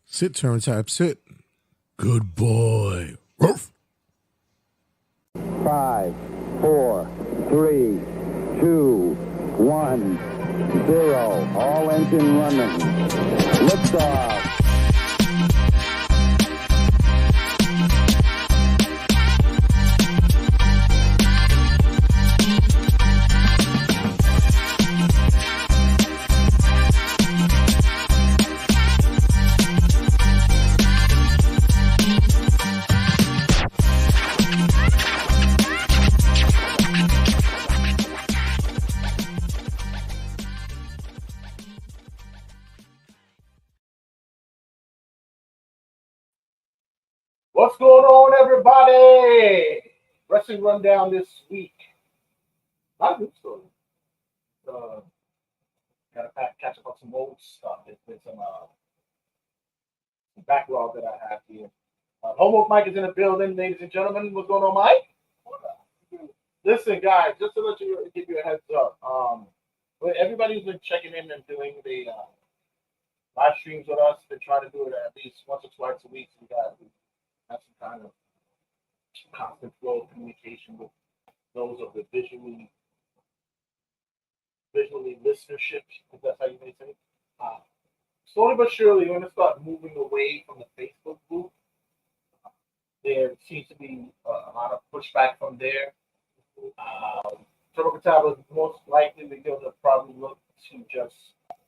Sit, turn type, sit. Good boy. Ruff. 5, 4, 3, 2, 1, 0. All engine running. Liftoff. What's going on, everybody? Wrestling rundown this week. A lot of good stories. Got to catch up on some old stuff. There's been some backlog that I have here. Homework Mike is in the building, ladies and gentlemen. What's going on, Mike? Listen, guys, just to let you give you a heads up. Everybody's been checking in and doing the live streams with us. Been trying to do it at least once or twice a week. So we got have some kind of constant flow of communication with those of the visually listenership, if that's how you may say. Slowly but surely, we're going to start moving away from the Facebook group. There seems to be a lot of pushback from there. Turbo Cataba is most likely we're going to probably look to just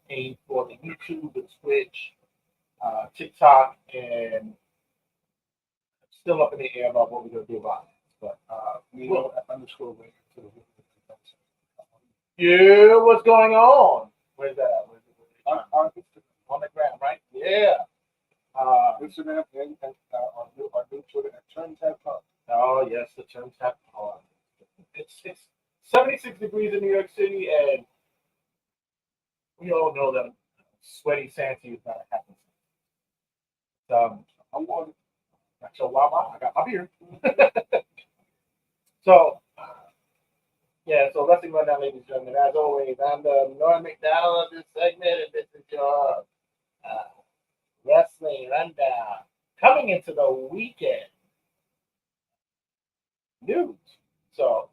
aim for the YouTube, the Twitch, TikTok, and still up in the air about what we're going to do about it. But we will underscore way to the yeah, what's going on? Where's that? On the ground, right? Yeah. Instagram and our new Twitter at TurnTapPod. Oh yes, the TurnTapPod. It's 76 degrees in New York City, and we all know that sweaty Santa is not happening. I'm on. So I got my beer. So. Yeah, so Wrestling Rundown, ladies and gentlemen. As always, I'm the Norm McDowell of this segment, and this is your Wrestling Rundown. Coming into the weekend news. So,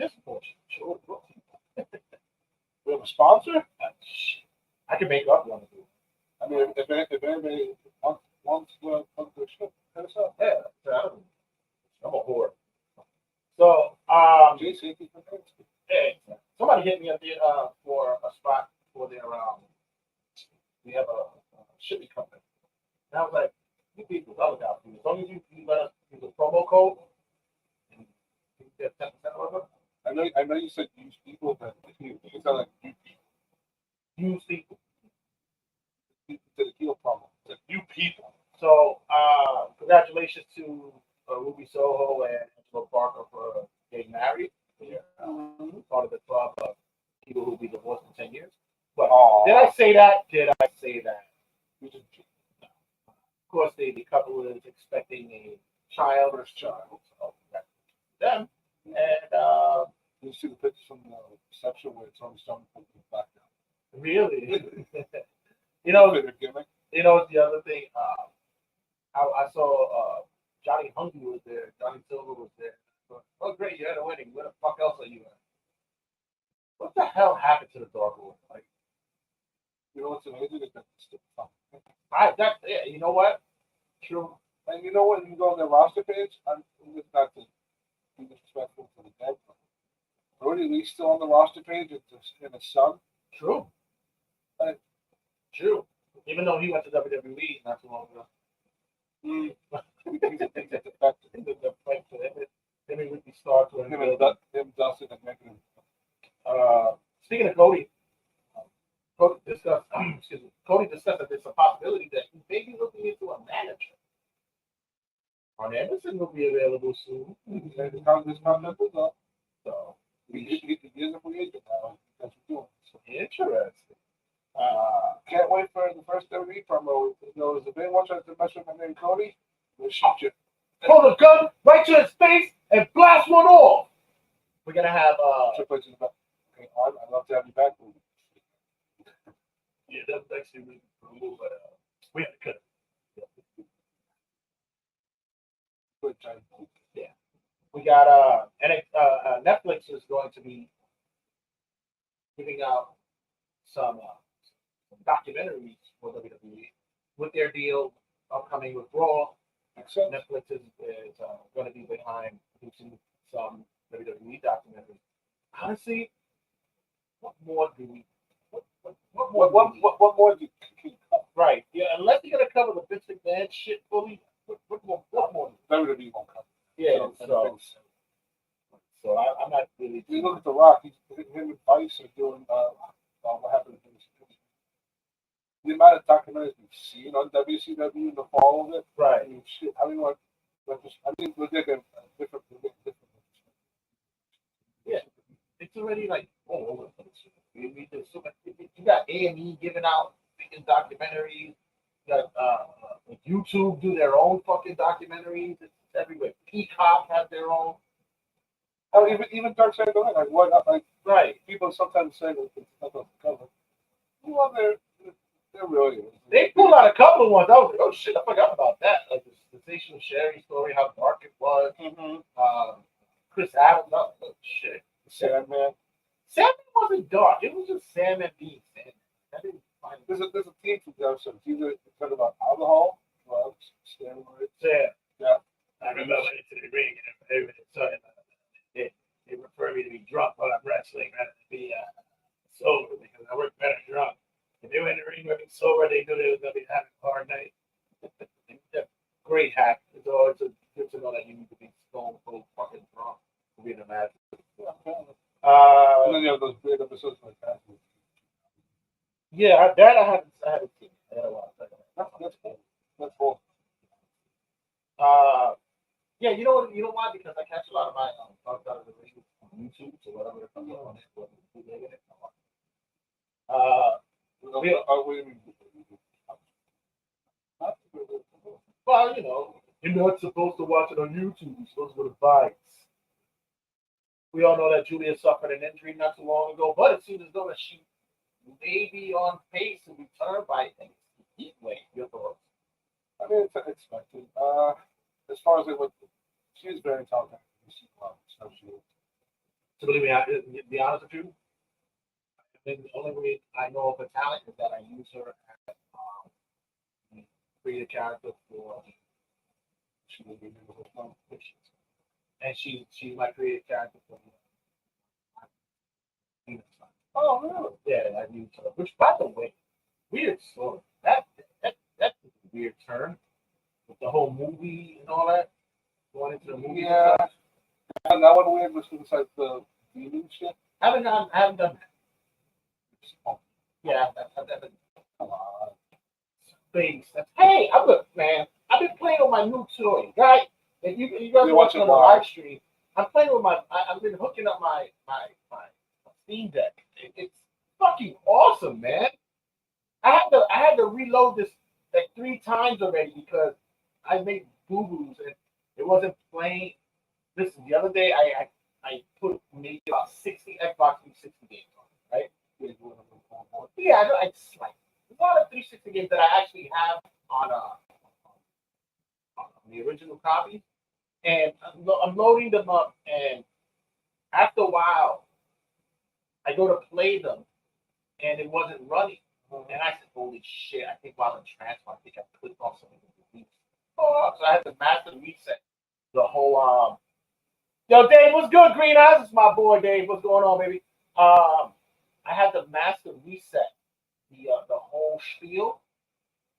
this portion, sure. We have a sponsor? I can make up one of you. I mean, if anybody wants to come to the show, hit us up. Yeah, I'm a whore. So, hey, somebody hit me up there for a spot for their we have a shipping company. And I was like, you people, I look out for you. As long as you let us use a promo code, and you get 10% of it. I know you said use people, but you sound like you people. Use people. To the deal promo. To you people. So, congratulations to Ruby Soho and Angelo Parker for getting married. Yeah. Part of the club of people who will be divorced in 10 years. But did I say that? No. Of course, the couple is expecting a child. First child. So that's them. see the pictures from the reception where it's only some people blacked out. Really? You know, Bit of a gimmick. you know the other thing. I saw Johnny Hungry was there. Johnny Silver was there. Oh, great! You had a wedding. Where the fuck else are you at? What the hell happened to the Dark Order? Like, You know what's amazing is that it's still fun. yeah. You know what? True. And you know what? You go on their roster page. I'm just not to be disrespectful to the dead. Brody Lee's still on the roster page in his son. True. Right. True. Even though he went to WWE not too long ago. He's a defective. The fight for him with the star to Him, Dustin, and Megan. Speaking of Cody, Cody discussed that there's a possibility that he may be looking into a manager. Arn Anderson will be available soon. His contract is up. So He's a free agent now. That's what we're doing. So, interesting. can't wait for the first WWE promo. If there's a big one trying to mess with my name Cody, we'll shoot you. Pull the gun right to his face and blast one off. We're gonna have Triple H is back. Okay, I'd love to have you back. yeah, that's actually really cool, but we have to cut it. Good time. We got Netflix is going to be giving out some documentaries for WWE with their deal upcoming with Raw. Makes sense. Netflix is going to be behind producing some WWE documentaries. Honestly, what more do we? What more do you keep Right? Yeah, unless you're going to cover the Vince McMahon shit fully. What more? WWE won't come. Yeah, so I'm not really. You look at The Rock, him and Vice are doing what happened to him. The amount of documentaries we've seen on WCW in the fall of it. Right. I mean, shit, I mean, we'll take a different. Yeah, it's already like all over the place. We do so much. You got A&E giving out freaking documentaries. You got YouTube do their own fucking documentaries. It's everywhere. Peacock have their own. I mean, even Dark Side of the Ring, like what? Like Right. people sometimes say that it's not on the cover. Well, they're really. They pulled out a couple of ones. I was like, oh shit, I forgot about that. Like the sensational Sherry story, how dark it was. Chris Adams, oh shit. Sandman. Sandman wasn't dark. It was just Sandman being Sandman. I didn't find it. There's a theme from the episode. It's either talking about alcohol, drugs, steroids. Yeah. I remember I went into the ring and they refer me to be drunk while I'm wrestling rather than be sober because I work better drunk. If they went in the ring looking sober, they knew they was going to be having a hard night. Great hack. It's always good to know that you need to be stone cold fucking drunk to be in a match. And then you have those great episodes like that. Yeah, that I haven't seen. I had a lot of That's cool. That's cool. Yeah, you know why? Because I catch a lot of my outside of the ring on YouTube, so whatever they're coming on it, whether it's bootlegging it or well, you're not supposed to watch it on YouTube. You're supposed to go to Vice. We all know that Julia suffered an injury not too long ago, but it seems as though that she may be on pace to return by heat wave. Your thoughts? I mean, it's expected. As far as she's very talented. To believe me, to be honest with you, the only way I know of her talent is that I use her as create a character for she will be and she's my creative character for Oh, really? yeah, I use her. Which, by the way, weird story. That's a weird turn with the whole movie and all that. Going into the movie. Yeah. And that one weird was inside the demon shit. I haven't done that. Yeah, I've never. Come on. Space. Hey, man. I've been playing with my new toy, right? If you guys are watching on the live stream, I'm playing with I've been hooking up my Steam Deck. It's fucking awesome, man. I had to reload this like 3 times already because I made boo-boos and it wasn't playing. Listen, the other day I I put maybe about 60 Xbox 360 games on it, right? Yeah, I just like a lot of 360 games that I actually have on the original copy, and I'm loading them up, and after a while, I go to play them, and it wasn't running. And I said, holy shit, I think while in transfer, I think I clicked off something. Oh, so I had to master reset the whole. Yo, Dave, what's good, Green Eyes? It's my boy, Dave. What's going on, baby? I had to master reset the whole spiel.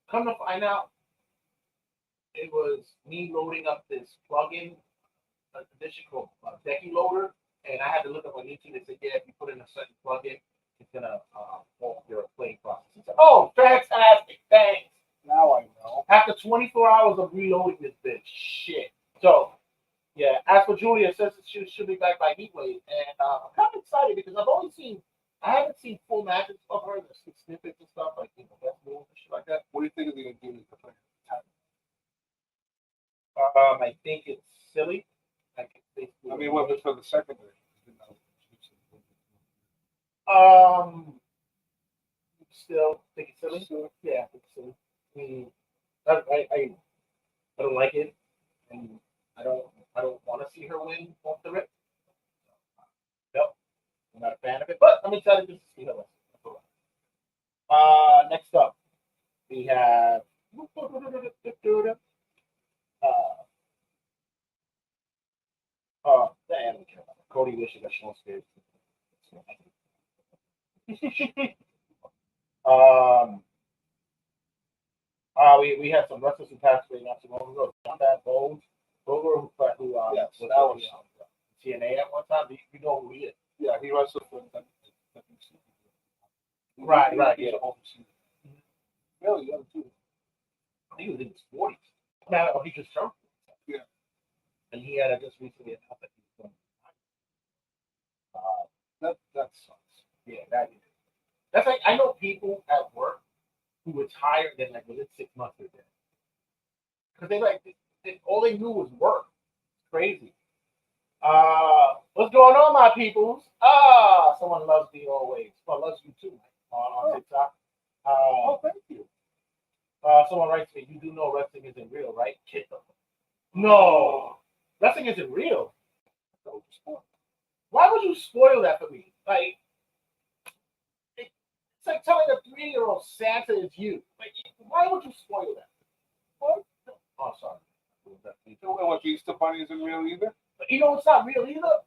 Come to find out, it was me loading up this plugin, a condition called Decky Loader, and I had to look up on YouTube and say, yeah, if you put in a certain plugin, it's gonna halt your playing process. He said, oh, fantastic, thanks. Now I know. After 24 hours of reloading this bitch, shit. So, yeah. As for Julia, it says she should be back by Heatwave, and I'm kind of excited because I haven't seen full matches of her, the snippets and stuff like best moves and shit like that. What do you think of the game to play? I think it's silly. I mean, what was for the second version? Still think it's silly. Yeah, I think it's silly. I don't like it, and I don't want to see her win off the rip. Nope, I'm not a fan of it, but I'm excited to see her win. Next up, we have Cody Wishes that Sean Spears. We had some wrestlers who passed away not too long ago. John Bad Bones, who Yes, was that was TNA at one time. You know who he is? Yeah, he wrestled for Right, yeah. Really young too. I think he was in his 40s. Now he just turned. Yeah. And he had just recently announced that he was going. That sucks. Yeah, that's like I know people at work who retired and like within 6 months they're dead because all they knew was work. It's crazy. What's going on, my peoples? Someone loves me always. Someone loves you too on TikTok. Thank you. Someone writes to me, you do know wrestling isn't real, right? Kid them. No, wrestling isn't real. Why would you spoil that for me? Like, it's like telling a 3-year-old Santa is you. Like, why would you spoil that? What? Oh, sorry. You don't know what Easter Bunny isn't real either? But you know what's not real either?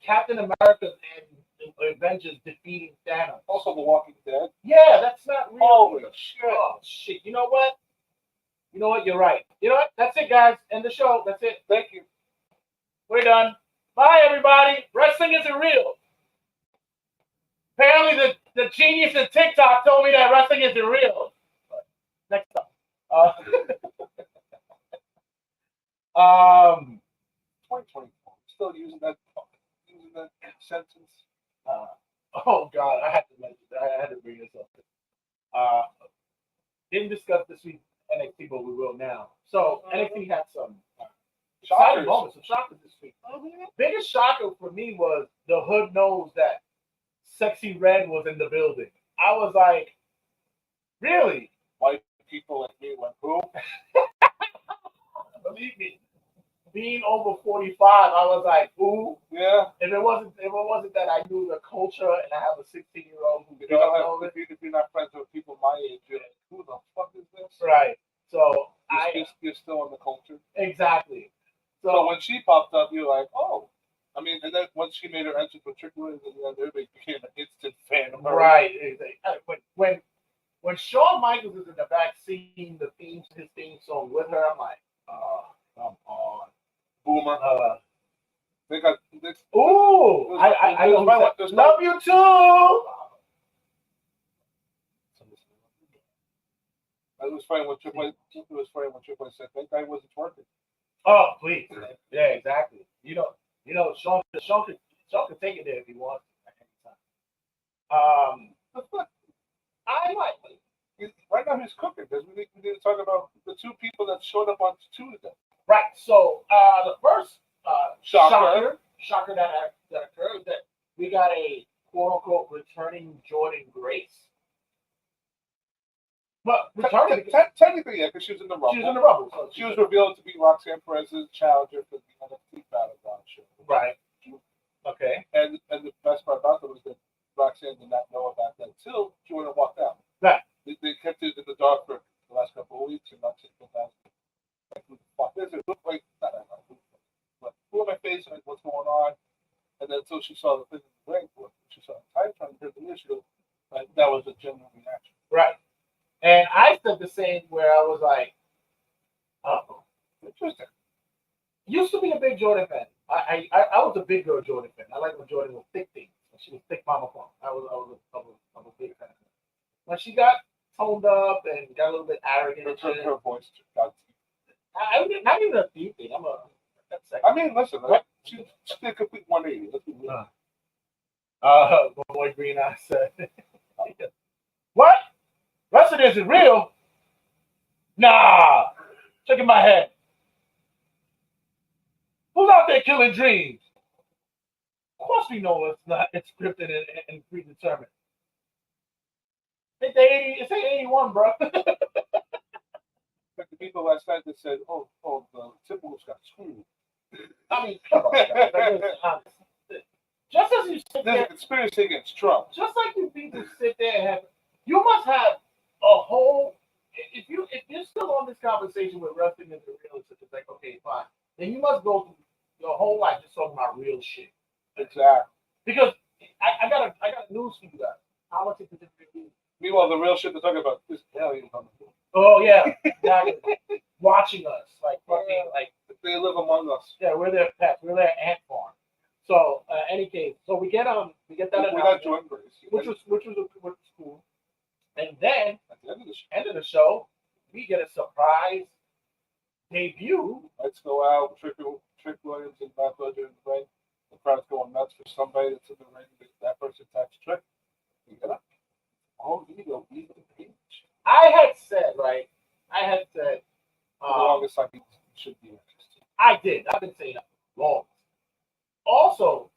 Captain America and Avengers defeating Thanos. Also, The Walking Dead. Yeah, that's not real. Holy either. shit. Oh, shit. You know what? You're right. You know what? That's it, guys. End the show. That's it. Thank you. We're done. Bye, everybody. Wrestling isn't real. Apparently, the genius in TikTok told me that wrestling isn't real. Next up. 2024. Still using that sentence. Oh God, I had to bring this up. Didn't discuss this week NXT, but we will now. So NXT had some exciting moments, some shockers this week. Biggest shocker for me was the hood knows that Sexy Red was in the building. I was like, really? White people like me went, who? Believe me, being over 45, I was like, ooh. Yeah. If it wasn't that I knew the culture and I have a 16-year-old who If doesn't know it. if you're not friends with people my age, you're like, who the fuck is this? Right. So You're still in the culture. Exactly. So when she popped up, you're like, oh. I mean, and then once she made her entrance with Triple H, everybody became an instant fan of her. Right. When Shawn Michaels is in the back singing his theme song with her, I'm like, oh, come on. Boomer. They got this. Ooh, I love you too. It was funny when Triple H said that guy wasn't working. Oh, please. Yeah, exactly. You know, Shawn can take it there if he wants at any time. I like it. Right now he's cooking because we need to talk about the two people that showed up on Tuesday. Right. So the first shocker shocker that occurred that we got a quote unquote returning Jordan Grace. But returning, Technically, yeah, because she was in the Rumble. she was in the Rumble. So She was revealed to be Roxanne Perez's challenger for the NXT Battleground show. right. Okay. And the best part about it was that Roxanne did not know about that until Jordan walked out. Right. They kept it in the dark for the last couple of weeks and not taking that. Like, who the fuck is it? Look like, not but who am I facing? Like, what's going on? And then until she saw the thing in the ring, she saw the title trying to hear the issue, like, that was a genuine reaction. Right. And I said the same where I was like, oh, Interesting. used to be a big Jordan fan. I was a big girl Jordan fan. I like when Jordan was thick things. She was thick mama fun. I was a big fan. When she got toned up and got a little bit arrogant, Her voice got not even a deep thing. I mean, listen, like, she did a complete 180. Let's be real. My boy Green Eye said, "What? Wrestling isn't real? Nah. Check in my head. Who's out there killing dreams? Of course we know it's not. It's scripted and predetermined. It's 81, bro. Like the people last night that said, "Oh, the Timberwolves got screwed." I mean, come on, guys. Like, it's honest. Just as you sit There's a there, conspiracy against Trump. just like you people sit there and have, you must have a whole. If you're still on this conversation with wrestling is the real, it's like okay, fine. Then you must go through your whole life just talking about real shit. Exactly. Because I got a news for you guys. Politics is real. Meanwhile, the real shit they're talking about is aliens on the moon. Oh yeah, exactly. Watching us like fucking like They live among us. yeah, we're their pets, we're their ant farm. So any case, so we get that We're not announcement, Jordan Grace. which was cool. And then At the end of the show, end of the show, we get a surprise debut. lights go out. Trick Williams and Matt Ledger in the ring. The crowd's going nuts for somebody that's in the ring. That person attacks Trick. You get up. Oh, you go beat the page. I had said For the longest time, he should be interested. I did. I've been saying that for long. Also,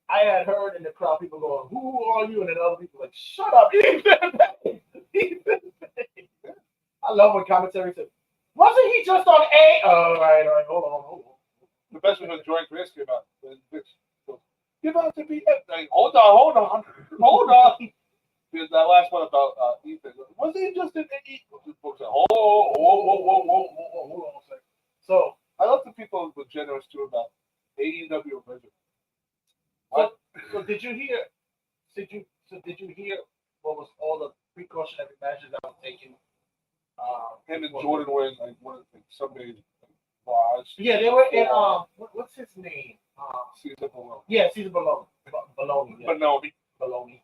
I had heard in the crowd people going, "Who are you?" And then other people like, "Shut up, Ethan Payne." Ethan Payne. I love when commentary says, "Wasn't he just on A?" All right, hold on. The best was when Jordan Grace came out. When Vince goes, "You're about to be like, hold on. Because that last one about Ethan, was he just in any? Folks like, whoa, hold on a second. So, I love the people who were generous too about AEW original. so did you hear? Did you hear what was all the precautionary measures that was taken? Him and Jordan were in like one of the somebody's bars. Yeah, they were in what's his name? Caesar Malone. Yeah, Caesar Baloney. Yeah. But no, Baloney.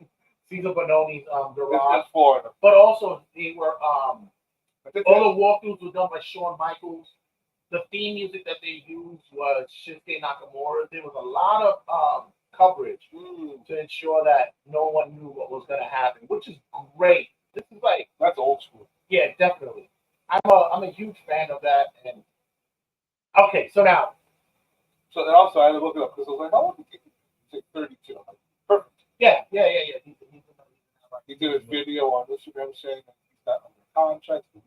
Caesar Baloney's garage. it's Florida. But also they were I think all the walkthroughs were done by Shawn Michaels. The theme music that they used was Shinsuke Nakamura. There was a lot of coverage to ensure that no one knew what was going to happen, which is great. This is like that's old school. yeah, definitely. I'm a huge fan of that. And okay, so now So then also I had to look it up because I was like, how long did he take 32? I'm like, perfect. yeah. He did a video on Instagram saying that he's not under contract. He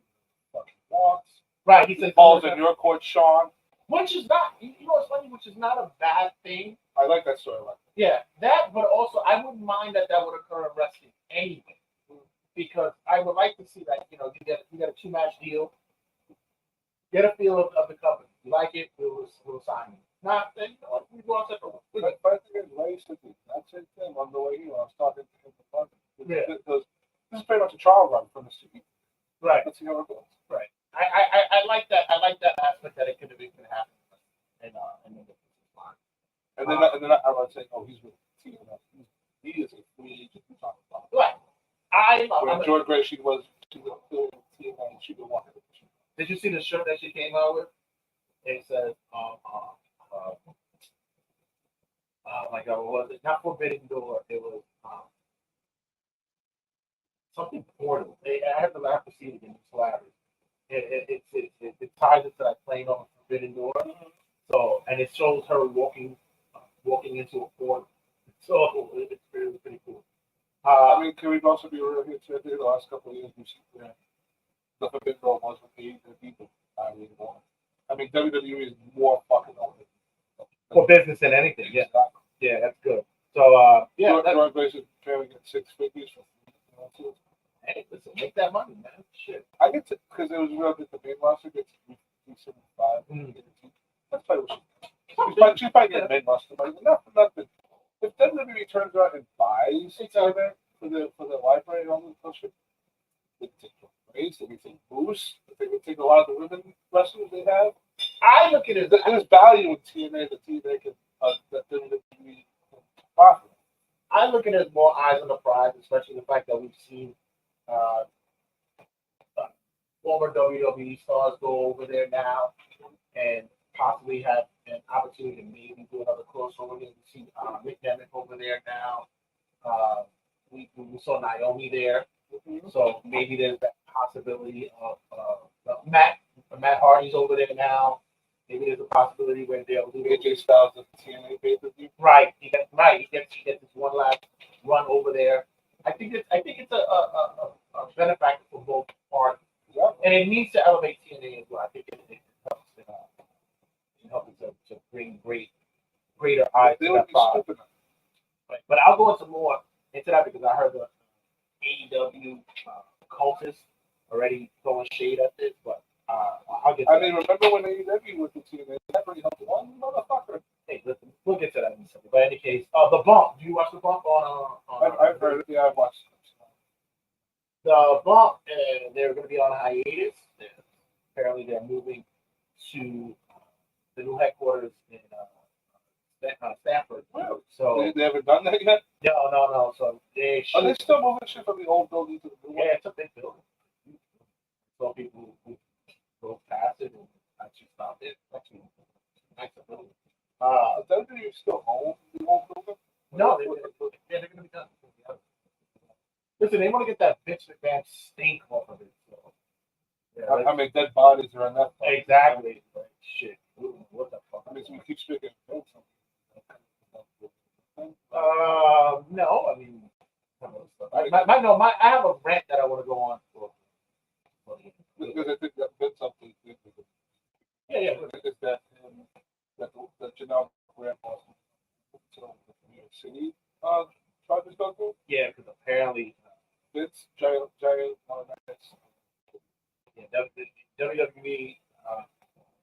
fucking wants. Right, he said Balls in your court, Sean. which is not you know what's funny, which is not a bad thing. I like that storyline. Yeah, that, but also I wouldn't mind that would occur in wrestling anyway, because I would like to see that you get a 2-match deal, get a feel of the company. You like it, we'll sign you. Not then we go out separate. But I think it's Ray said that's it. On the way here, I was talking to him for fun. Yeah. This is pretty much a trial run from the city. Right. Let's see how it goes. Right. I like that. I like that aspect that it could happen. And then I was saying, oh, he's with TNF. He is a free agent. right. When George Gray, she was TNF. She didn't want it. Did you see the shirt that she came out with? It says, my God, what was it? Not Forbidden Door. It was something portal. I have to laugh to see it again. It's hilarious. It ties it to that plane on Forbidden Door. So, and it shows her walking walking into a port. So it's pretty cool. I mean, can we also be real here too? I think the last couple of years we've seen the Forbidden Door was with the people. I mean, more. I mean, WWE is more fucking open. For business than anything, yeah. Yeah, that's good. So, yeah. George Grayson apparently get 6 figures for Hey, listen, make that money, man. Shit. I get to, because it was real that the main roster gets 375. That's probably what she's probably getting main roster money. Not for nothing. If WWE turns around and buys something for the library and all this bullshit, they can take raise, they can take boost, they can take a lot of the women wrestlers they have. I look at it. There's value in TNA that TNA can that WWE can profit. I look at it as more eyes on the prize, especially the fact that we've seen former WWE stars go over there now and possibly have an opportunity to maybe do another crossover. We see Mick Nemeth over there now. We saw Naomi there, so maybe there's that possibility of Matt Hardy's over there now. Maybe there's a possibility where they'll do AJ Styles at TNA pay-per-view. Right. He gets this one last run over there. I think it's a benefactor for both parties. Yeah. And it needs to elevate TNA as well. I think it helps to bring greater eyes to that product. Right. But I'll go into that because I heard the AEW cultists already throwing shade at this, but I'll get to that. I mean, remember when AEW was the TNA? That really helped one motherfucker. Hey, listen, we'll get to that in a second. But in any case, the bump. Do you watch the bump on I've heard it. Yeah, I've watched it. The bump, they're going to be on hiatus. Apparently, they're moving to the new headquarters in Stanford. Wow. So They haven't done that yet? no. So they Are they still moving shit from the old building to the new one? Yeah, it's a big building. So people who go past it and actually stop it. Actually, nice building. WWE still own the old building? No, they're going to be done. Listen, they want to get that Vince McMahon stink off of it. So, yeah, I mean, dead bodies are on that. Exactly. Like, shit. What the fuck? I mean, so we keep speaking. No, I mean, I have a rant that I want to go on for. Because I think that Vince something. Yeah. Is that Janelle Grant was to New York City Chargers doctor? Yeah, because apparently Vince giant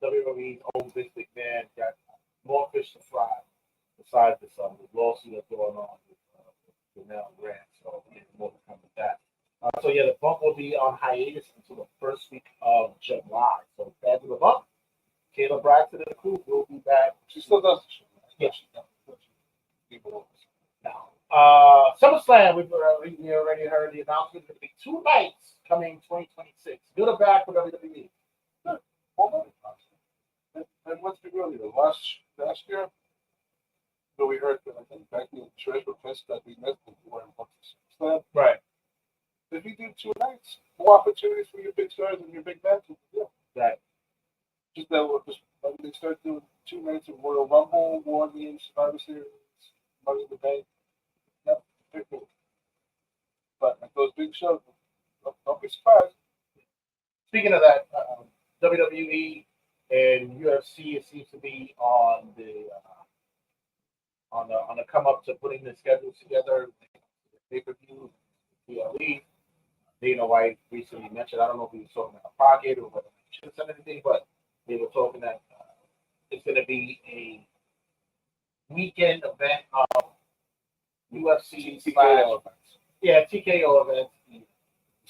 WWE's own Vince McMahon got more fish to fry besides the lawsuit that's going on with Janelle Grant. So more to come with that. So the bump will be on hiatus until the first week of July. So fans of the bump, Kayla Braxton and the crew will be back. She still does the show. Yeah. Now, SummerSlam, we already heard the announcement. It's going to be 2 nights coming 2026. Good or bad for WWE? Good. And let's be real here. Last year, we heard that I think Becky and Trish were pissed that we missed the SummerSlam. Right. If you do 2 nights, more opportunities for your big stars and your big matches. Yeah. Right. Just when they start doing 2 nights of Royal Rumble, War Games, Survivor Series, Money in the Bank. Yep, they're cool. But at those big shows, don't be surprised. Speaking of that, WWE and UFC, it seems to be on the come up to putting the schedules together. Pay-per-view, PLE. Dana White recently mentioned, I don't know if he was talking out of pocket or whether he should have said anything, but they were talking that it's going to be a weekend event of UFC TKO events. Yeah, TKO events.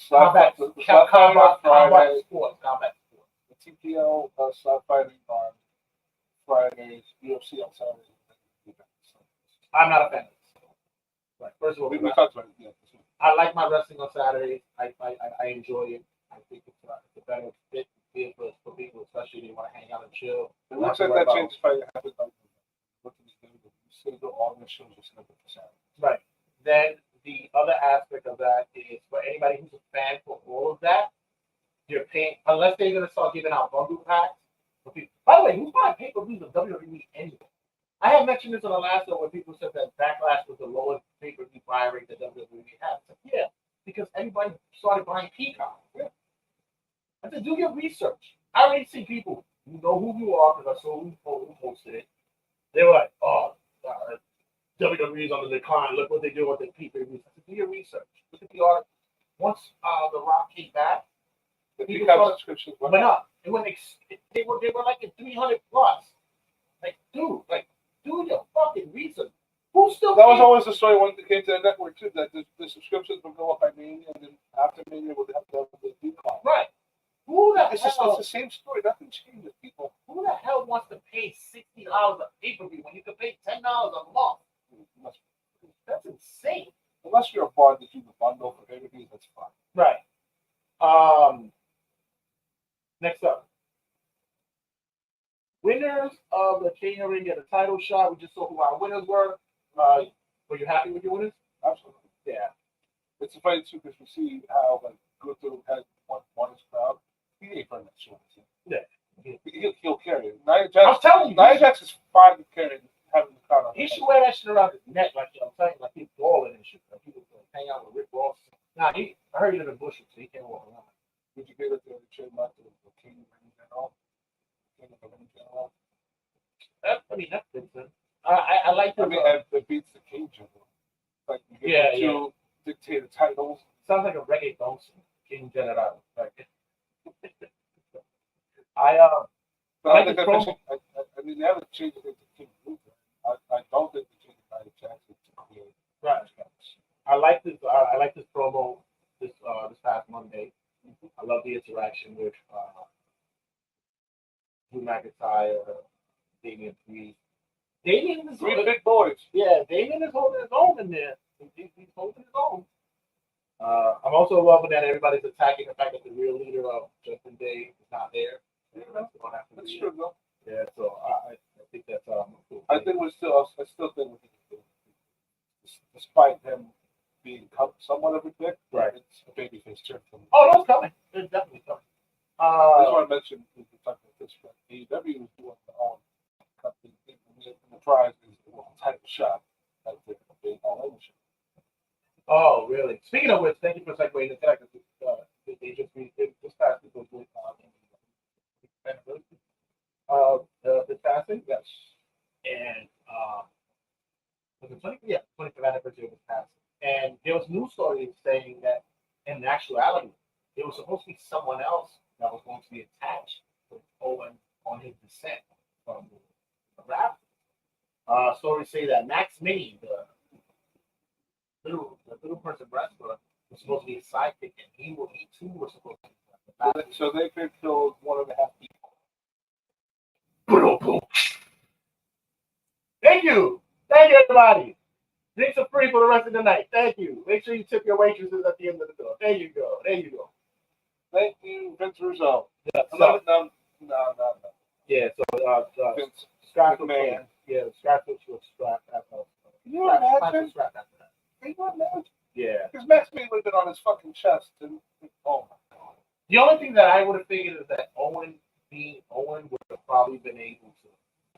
Combat Combat sports. The TKO slap fighting on Fridays, UFC on Saturdays. I'm not a fan of this. Right. First of all, We talked about it. Yeah. I like my wrestling on Saturdays. I enjoy it. I think it's a better fit for people, especially if they want to hang out and chill. It looks like that change is probably happened. All the shows are set up for Saturday. Right. Then the other aspect of that is for anybody who's a fan for all of that, you're paying unless they're gonna start giving out bundle packs for people. By the way, who's buying pay-per-views of WWE anyway? I had mentioned this on the last one where people said that Backlash was the lowest pay-per-view buy rate that WWE had. I said, yeah, because everybody started buying Peacock. Yeah. I said, do your research. I already see people who know who you are because I saw who posted it. They were like, oh, WWE is on the decline. Look what they do with the pay-per-views. I said, do your research. Look at the article. Once The Rock came back, The people Peacock subscriptions went up. It went they were like at 300 plus. Like, dude, do your fucking research. Who still? That was always the story when it came to the network too. That the subscriptions would go up by Mania, and then after Mania would have to have the decline. Right. Who the It's hell? the same story. Nothing changes. People. Who the hell wants to pay $60 a pay-per-view when you can pay $10 a month? That's insane. Unless you're a bar that do the bundle for pay-per-views, that's fine. Right. Next up. Winners of the King of the Ring at a title shot. We just saw who our winners were. Were you happy with your winners? Absolutely. Yeah. It's funny too because we see how like Gunther had won his crowd. He ain't from that shit. Yeah. He'll carry it. I'm telling you. Nia Jax is fine with carrying having the crowd on. He should wear that shit around his neck, like I'm saying, like he's balling and shit. Like he was hang out with Rick Ross. Nah, I heard he live in Bushwick, so he can't walk around. Would you give it to the trademark to the King of the Ring General? King of the Ring General. I mean, that's good. I like the. I mean, that beats the King General. Like you get two dictator titles. Sounds like a reggae song, King General. Like, But I think that I mean, they haven't changed it to King Luther. I don't think they changed Nia Jax to create. Right. I like this. I like this promo this past Monday. I love the interaction with Drew McIntyre, Damian Priest. Damian is Three big boys. Yeah, Damian is holding his own in there. He's holding his own. I'm also loving that everybody's attacking the fact that the real leader of Justin Day is not there. That's true, though. Yeah, so I think that's cool. I still think despite him being somewhat of a dick, right? It's a babyface turn for me. Oh, no, it's coming. It's definitely coming. I just want to mention the fact that this AEW is doing their own company, and the prize is a title shot at the big all-in show. Oh, really? Speaking of which, thank you for segueing into that. They just passed the book with the passing, yes, and was it 20? Yeah, 25th anniversary was passing, and there was news stories saying that in actuality, there was supposed to be someone else that was going to be attached with Owen on his descent from the rap. Stories say that Max Mini, the little person wrestler, was supposed to be a sidekick, and he too was supposed to be. So they could kill 1.5 people. Thank you, everybody. Drinks are free for the rest of the night. Thank you. Make sure you tip your waitresses at the end of the door. There you go. Thank you, Vince Russo. Yeah, No. Yeah, so Vince Scott McMahon. Yeah, Scott was strapped after. Can you imagine? Strapped after that. Can you imagine? Yeah. Because Max Mini would have been on his fucking chest. And, oh my God. The only thing that I would have figured is that Owen would have probably been able to.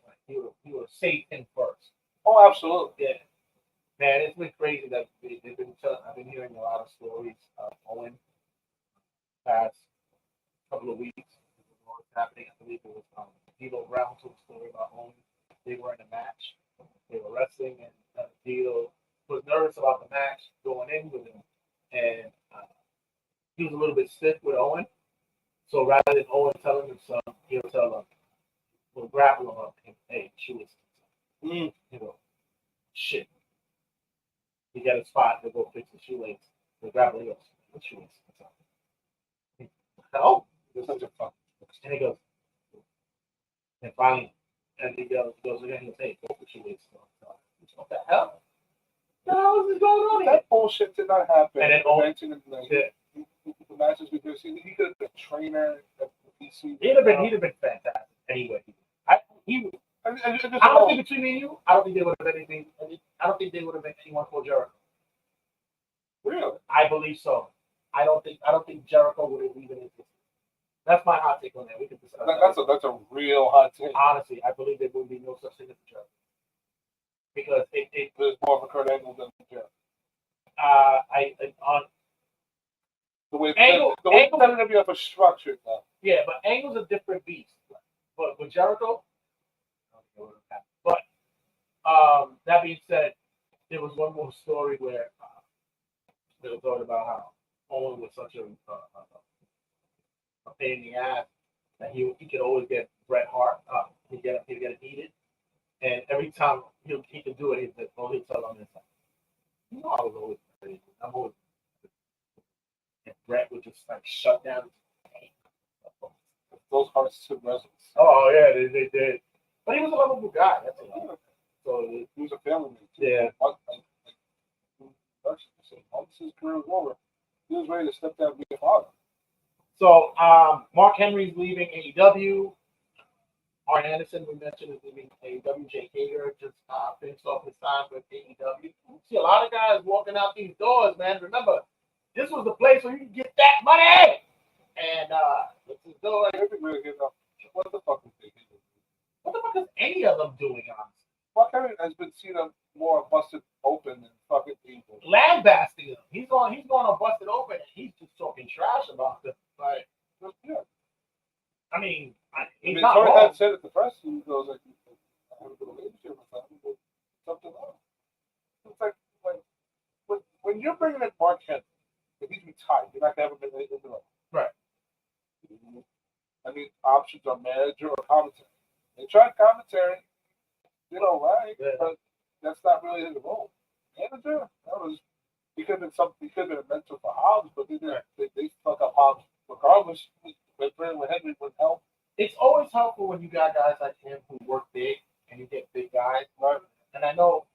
Like, he would have saved him first. Oh, absolutely. Yeah. Man, it's been crazy that I've been hearing a lot of stories of Owen past couple of weeks. What's happening? I believe it was D'Lo Brown told a story about Owen. They were in a match. They were wrestling, and D'Lo was nervous about the match going in with him, and he was a little bit stiff with Owen. So rather than Owen telling him something, he'll tell him, we'll grapple him up. And, hey, shoelaces. You know, shit. He got a spot to go fix the shoelace. The grapple goes, what shoelace? Oh, It's such a fuck. and he goes, and finally, and he goes again, he'll say, go for shoelace. What the hell? What the hell is going on here? That bullshit did not happen. And then Owen, yeah. the matches we could have seen, he could have been a trainer at the PC. He'd have been fantastic anyway. I don't think between me and you, I don't think they would have been anything. I don't think they would have been anyone for Jericho. Really? I believe so. I don't think Jericho would have even existed. That's my hot take on that. We can discuss That's a real hot take. Honestly, I believe there would be no such thing as Jericho. because it There's more of a Kurt Angle than Jeff. on The way Angle- the way Angle- WWF is structured now. yeah, but Angle's a different beast. But with Jericho, but that being said, there was one more story where they were talking about how Owen was such a pain in the ass that he could always get Bret Hart up. He'd get it heated, and every time he could do it, he'd tell him this. You know, I was always crazy. I'm always, and Bret would just like shut down. Those hearts to resonance. Oh yeah, they did. But he was a lovable guy. That's all. So He was a family man. Too. yeah. Once his career was over, he was ready to step down and be a father. So Mark Henry's leaving AEW. Arn Anderson, we mentioned, is leaving AEW. Jake Hager just finished off his time with AEW. See a lot of guys walking out these doors, man. Remember, this was the place where you can get that money. And this is the door. What the fuck is they doing? What the fuck is any of them doing, honestly? Mark Henry has been seen on more busted open than fucking people. Lambasting him. He's going on Busted Open, and he's just talking trash about them. Like, Yeah. I mean, he's I mean, not Tony wrong. had said at the press, he goes like, I have a good relationship with them, but something else. It's like when you're bringing in Mark Henry, if he's retired, you're not gonna have him in the room. Right. I mean, options are manager or commentary. They tried commentary, right? Yeah. But that's not really his role. Manager, he could have been a mentor for Hobbs, but they fuck up Hobbs regardless. With Henry would help. It's always helpful when you got guys like him who work big and you get big guys. Right. And I know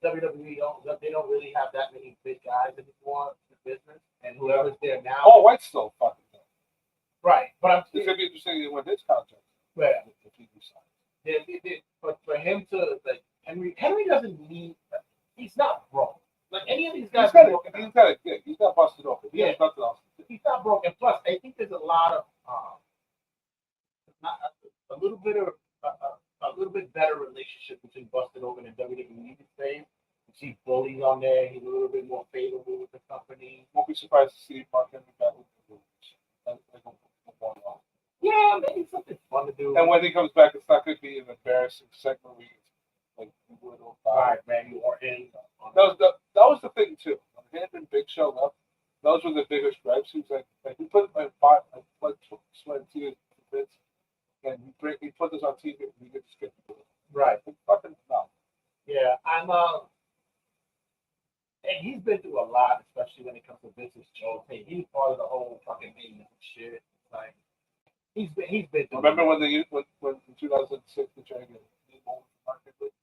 WWE don't really have that many big guys anymore in the business, and whoever's there now. Oh, White's still fucking there. Right, but I'm It's gonna be interesting when his contract. yeah. If he resigns. But for him to like Henry doesn't need. He's not broke. Like any of these guys, He's got a gig. He's not busted open. He Yeah. has nothing else. he's not broke. And plus, I think there's a lot of a little bit better relationship between Busted Open and WWE these days. You see bullies on there. He's a little bit more favorable with the company. Won't be surprised to see Mark Henry back with the Brewers. Yeah, maybe something fun to do. And when he comes back, it's not going to be an embarrassing segment where he's like he would on Right, Randy Orton. That was the thing too. When him and Big Show left, those were the biggest gripes. He was like he put my blood, sweat, and tears into bits, and he put this on TV and we could just get to it. Right. Like, fucking no. Yeah, I'm and he's been through a lot, especially when it comes to business jokes. Hey, he's part of the whole fucking thing and shit. Like he's been through. Remember when in 2006 the Dragon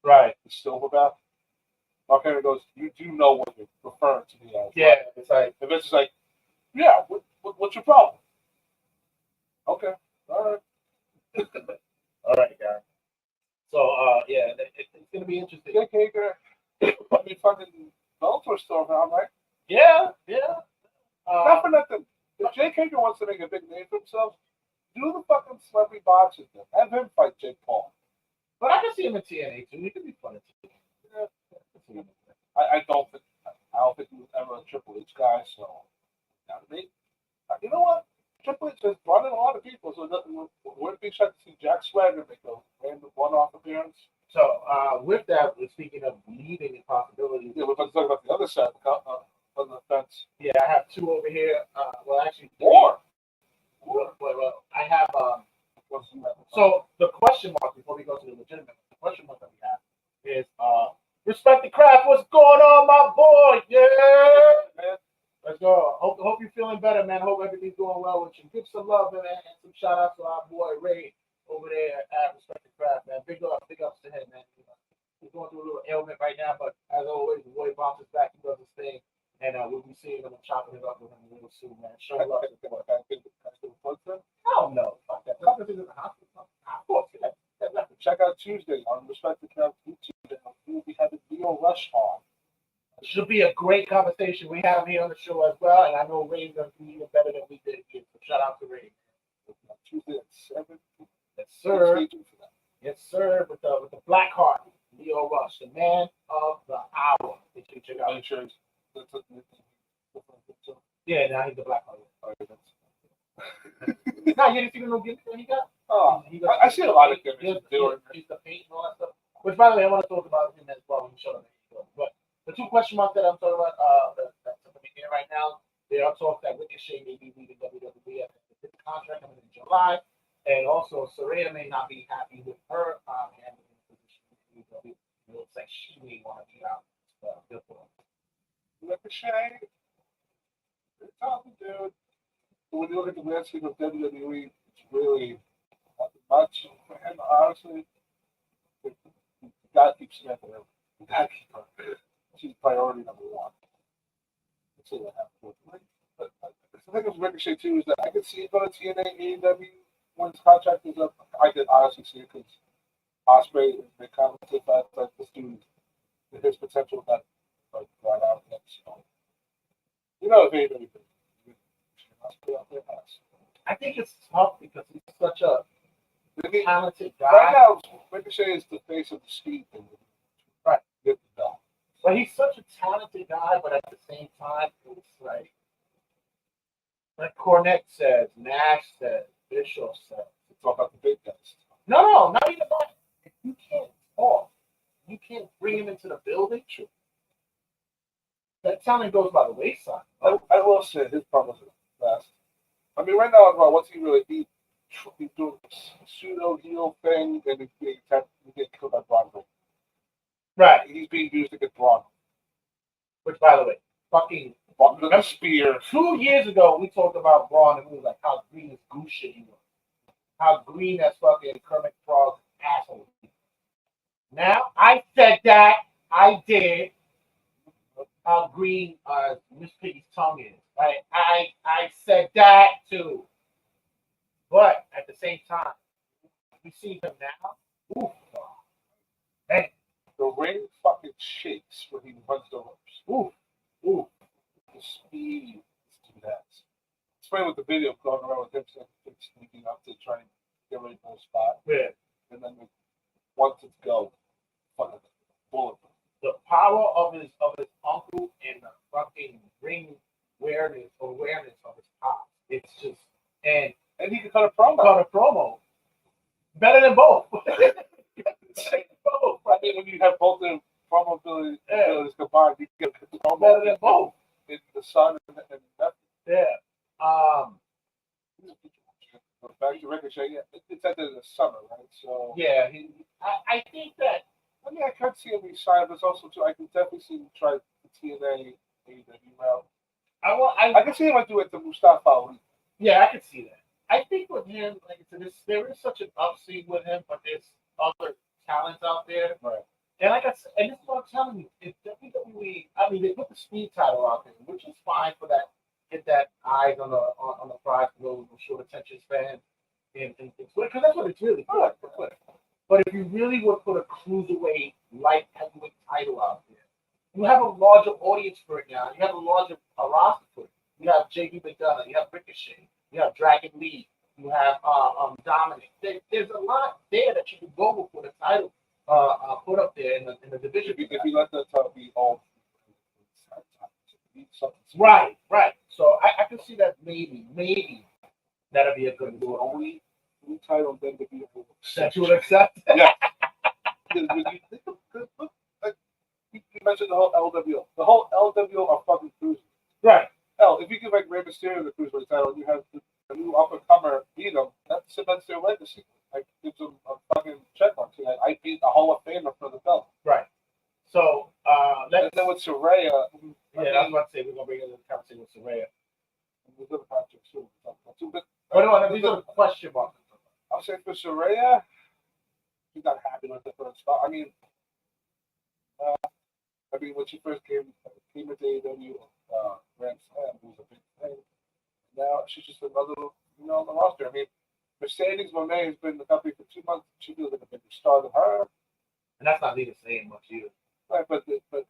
right. the Silverback? Mark Henry goes, you do know what you're referring to me as. Yeah, Right? it's like And Vince is like, yeah, what's your problem? Okay, all right. all right, guys. So yeah, it's gonna be interesting. Jake Hager, I mean, fucking Bellator still around, right? Yeah. Not for nothing. If Jake Hager wants to make a big name for himself, do the fucking celebrity boxing thing. Have him fight Jake Paul. But I can see him in TNA too. He could be fun at TNA. I don't think he was ever a Triple H guy, so you know what? Triple H has brought in a lot of people, so it wouldn't be shocked to see Jack Swagger make a random one-off appearance. So with that, speaking of leaving and possibilities, Yeah, we're about to talk about the other side of the fence. yeah, I have two over here. Well, actually, More. Well, I have. What's the matter? So the question mark before we go to the legitimate, the question mark that we have is respect the craft. What's going on, my boy? Yeah. Man, Let's go. Hope you're feeling better, man. Hope everything's going well with you. Give some love and some shout outs to our boy Ray over there at Respect the Craft, man. Big ups to him, man. He's going through a little ailment right now, but as always, the boy bounces back. He does his thing, and we'll be seeing him and chopping it up with him a little soon, man. Show love to the boy. Hell no. Fuck that. Fuck in the hospital. Of course, Check out Tuesday on Respect the Craft YouTube. We'll be having Leo Rush on. Should be a great conversation we have here on the show as well, and I know Ray's going to be even better than we did here. So shout out to Ray. Tuesday at 7. Yes, sir. Stay tuned for that. Yes, sir. With the Black Heart. Leo Rush, the man of the hour. Make sure you check Are out. you sure that's Yeah, now he's the Black Hole. that's Nah, you didn't see the new gimmick that he got? Oh, He got- I see a lot of he's- gimmicks doing. He's the paint and all that stuff. Which, by the way, I want to talk about him as well when we show them. But the two question marks that I'm talking about, that's up in the air right now, there are talks that Ricochet may be leaving WWE at the contract coming in July, and also Saraya may not be happy with her handling the position in WWE. It looks like she may want to be out. Ricochet, it's tough, dude. But when you look at the landscape of WWE, it's really not much for him, honestly. You gotta keep Samantha there. You gotta keep her. She's priority number one. That's all I have to do. But the thing with Ricochet, too, is that I could see it going to TNA, AEW when his contract is up. I could honestly see it because Ospreay and they commented that this dude, his potential that like right out next. You know, if AEW I think it's tough because he's such a talented guy. right now, Ricochet is the face of the street thing. Right. Get the belt. But he's such a talented guy, but at the same time, it's like Cornette says, Nash says, Bischoff says. It's all about the big guys. No, not even that. If you can't talk, you can't bring him into the building. That talent goes by the wayside. I will say his problems are fast. I mean, right now, what's he really? He's doing a pseudo heel thing, and he's being killed by Braun Breaker. Right. He's being used to get Braun. Which, by the way, fucking The spear. 2 years ago, we talked about Braun, and we was like, how green as goose shit he was. How green as fucking Kermit Frog's asshole. Now, I said that. I did. How green Miss Piggy's tongue is. Right? I said that too. But at the same time, we see him now. Oof. Man. The ring fucking shakes when he runs the ropes. Oof. Oof. The speed to that. It's funny with the video going around with him sneaking up to try and get ready for the spot. Yeah. And then once it's go, fucking bullet. The power of his uncle and the fucking ring awareness of his pop. It's just and he can cut a promo. Better than both. Both. I mean, when you have both the promo abilities combined, you get the promo Better than both. In the sun and nothing. Yeah. Back to Ricochet, yeah, it's at the end of the summer, right? So Yeah, I think that. I mean, I could see him resign, but also too, I can definitely see him try the TNA AEW route. I can see him do it to Mustafa Ali. Yeah, I can see that. I think with him, like I said, there is such an upswing with him, but there's other talents out there. Right. And like I said, and this is what I'm telling you, if WWE, I mean, they put the speed title out there, which is fine for that, get that eyes on the prize for those short attention span, and because that's what it's really for. But if you really would put a cruiserweight light heavyweight title out there, you have a larger audience for it now. You have a larger roster for it. You have JD McDonough, you have Ricochet, you have Dragon Lee, you have Dominic. There's a lot there that you can go for the title put up there in the division. If you let the title be all right. So I can see that maybe that'll be a good move. Only title then to be able That you would accept? Yeah. You mentioned the whole LWO. The whole LWO are fucking cruisers. Right. Hell, if you give like Rey Mysterio the cruiserweight title and you have the new up and comer beat them, that cements their legacy. Like gives them a fucking check mark. So I beat the Hall of Famer for the belt. Right. So and then with Saraya, I was about to say we're gonna bring in the conversation with Saraya. There's other projects too. But these are the question marks. I'll say for Saraya, she's not happy with the first spot. I mean, when she first came into AEW, Grand Slam, it was a big thing. Now she's just another, on the roster. I mean, Mercedes Monet has been in the company for 2 months. She feels like a bigger star than her. And that's not even saying much either. Right, but this is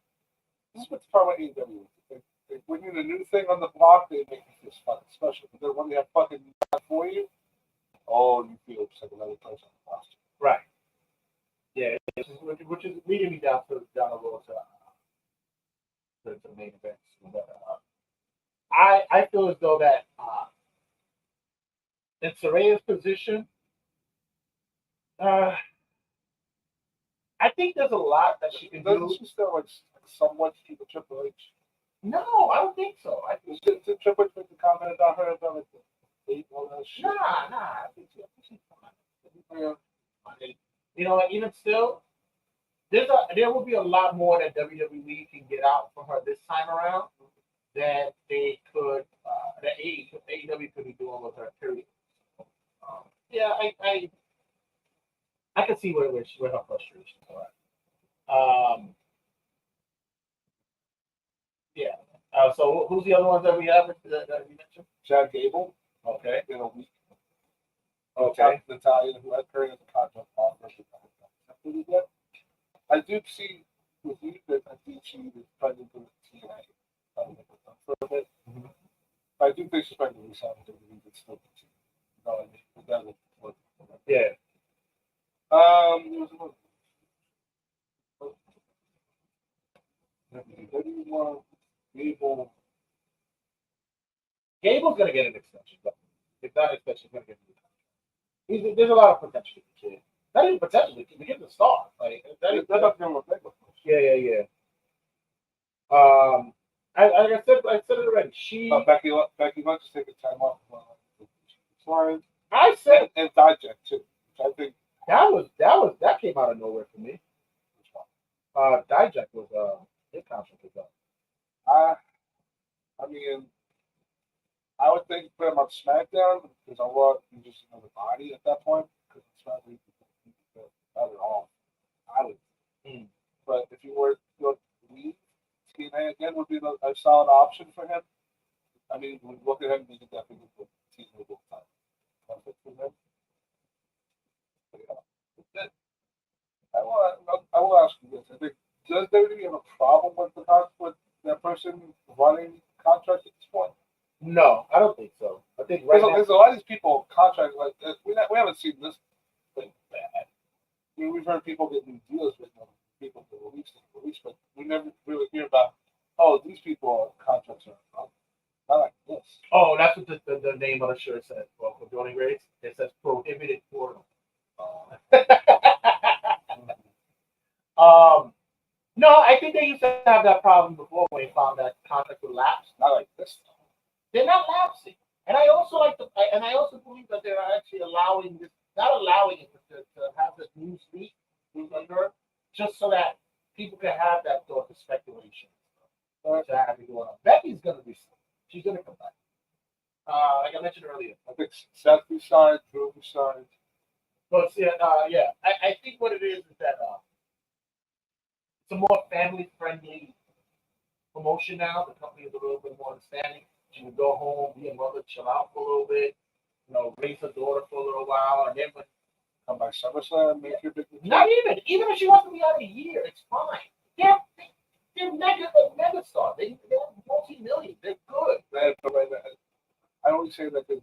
what's the problem with AEW. They bring in a new thing on the block, they make it this fucking special. But then when they have fucking for you, you feel just like another person on the roster. Right. Yeah, which is leading me down the road to the main events. But, I feel as though that in Saraya's position, I think there's a lot that she can do. Doesn't she still like somewhat keep a Triple H? No, I don't think so. I think Did Triple H make the comment about her about like the weight and all that shit? nah. I think she's fine. Yeah. You know, like, even still, there will be a lot more that WWE can get out from her this time around that they could that AEW could be doing with her. Period. Yeah, I can see where her frustrations are. Yeah. So who's the other ones that we have that you mentioned? Chad Gable Okay. in a week. Okay. Natalia, who had her in the contract offer. I do see with you that I think she is pregnant with TNA. For a bit. Mhm. I do think she's pregnant with something that we could still continue. You know what I mean? But that would work. Yeah. There was another. WWE Gable. Gable's gonna get an extension, but if not an extension, he's gonna get a new contract. There's a lot of potential with the kid. Not even potential, the kid's a star. Like That's not going to look. yeah. I said it already. Becky Lynch is taking time off. Florence. I said And Dijak too. Which I think that came out of nowhere for me. Dijak was his contract was up. I mean, I would think put him on SmackDown because I want you just another body at that point because it's not really not at all. I would. But if you were to go leave, TNA again would be a solid option for him. I mean, when you look at him, you could definitely put TNA full time. Perfect for him. But yeah, I will ask you this. I think does WWE have a problem with that person running contracts at this point? No, I don't think so. I think right now, There's a lot of these people contract like we haven't seen this thing bad. I mean, we've heard people get new deals with them, people get released, but we never really hear about these people contracts are not like this. oh, that's what the name of the shirt says. Well, for joining rates, it says prohibited portal. No, I think they used to have that problem before when they found that contract would lapse. Not like this. They're not lapsing, and I also believe that they're actually allowing this, not allowing it, but to have this new speak under, just so that people can have that sort of speculation. To have it going on. Becky's gonna be, she's gonna come back. Like I mentioned earlier. I think Seth resigned, Drew resigned. But yeah. I think what it is that it's a more family-friendly promotion now. The company is a little bit more understanding. She would go home, be a mother, chill out for a little bit, raise her daughter for a little while, and then when Come by SummerSlam, make your big. not even if she wants to be out a year, it's fine. They're mega stars. They're multi-million. They're good. I only say that because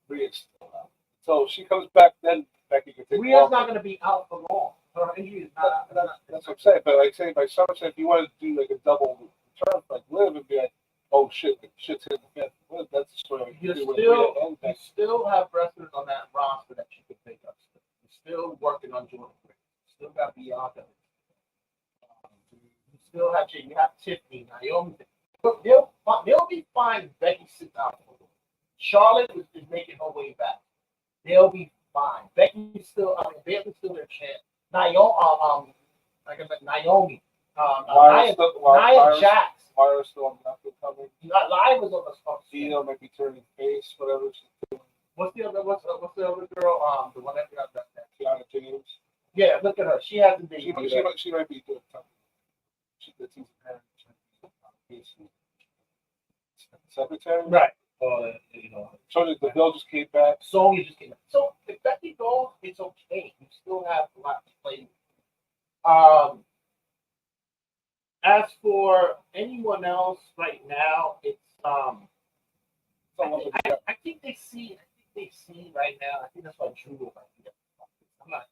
Rhea's still out. So if she comes back, then Becky can take. Rhea's not going to be out for long. Her injury is not. That's what I'm saying. But like saying by SummerSlam, if you want to do like a double return, like Liv and be like, oh shit, the shit's in the fan. That's the story. You still have wrestlers on that roster that you could pick up. You're still working on Jordan. Still got Bianca. You still have you have Tiffany, Naomi. They'll be fine if Becky sits out for a little. Charlotte is making her way back. They'll be fine. Becky's still, Bailey's still their champ. Naomi, Nia Jax. Lyra's still on the up and coming. Nia was on the spot. Dino might be turning face, whatever she's doing. What's the other girl? The one that got that. Kiana James. Yeah, look at her. She hasn't been. She might be doing something. She's secretary. Right. So the bill just came back. Sonya just came back. So if Becky goes, it's okay. You still have a lot to play with. As for anyone else right now, it's I think they see right now. I think that's why Drew was like, I'm not.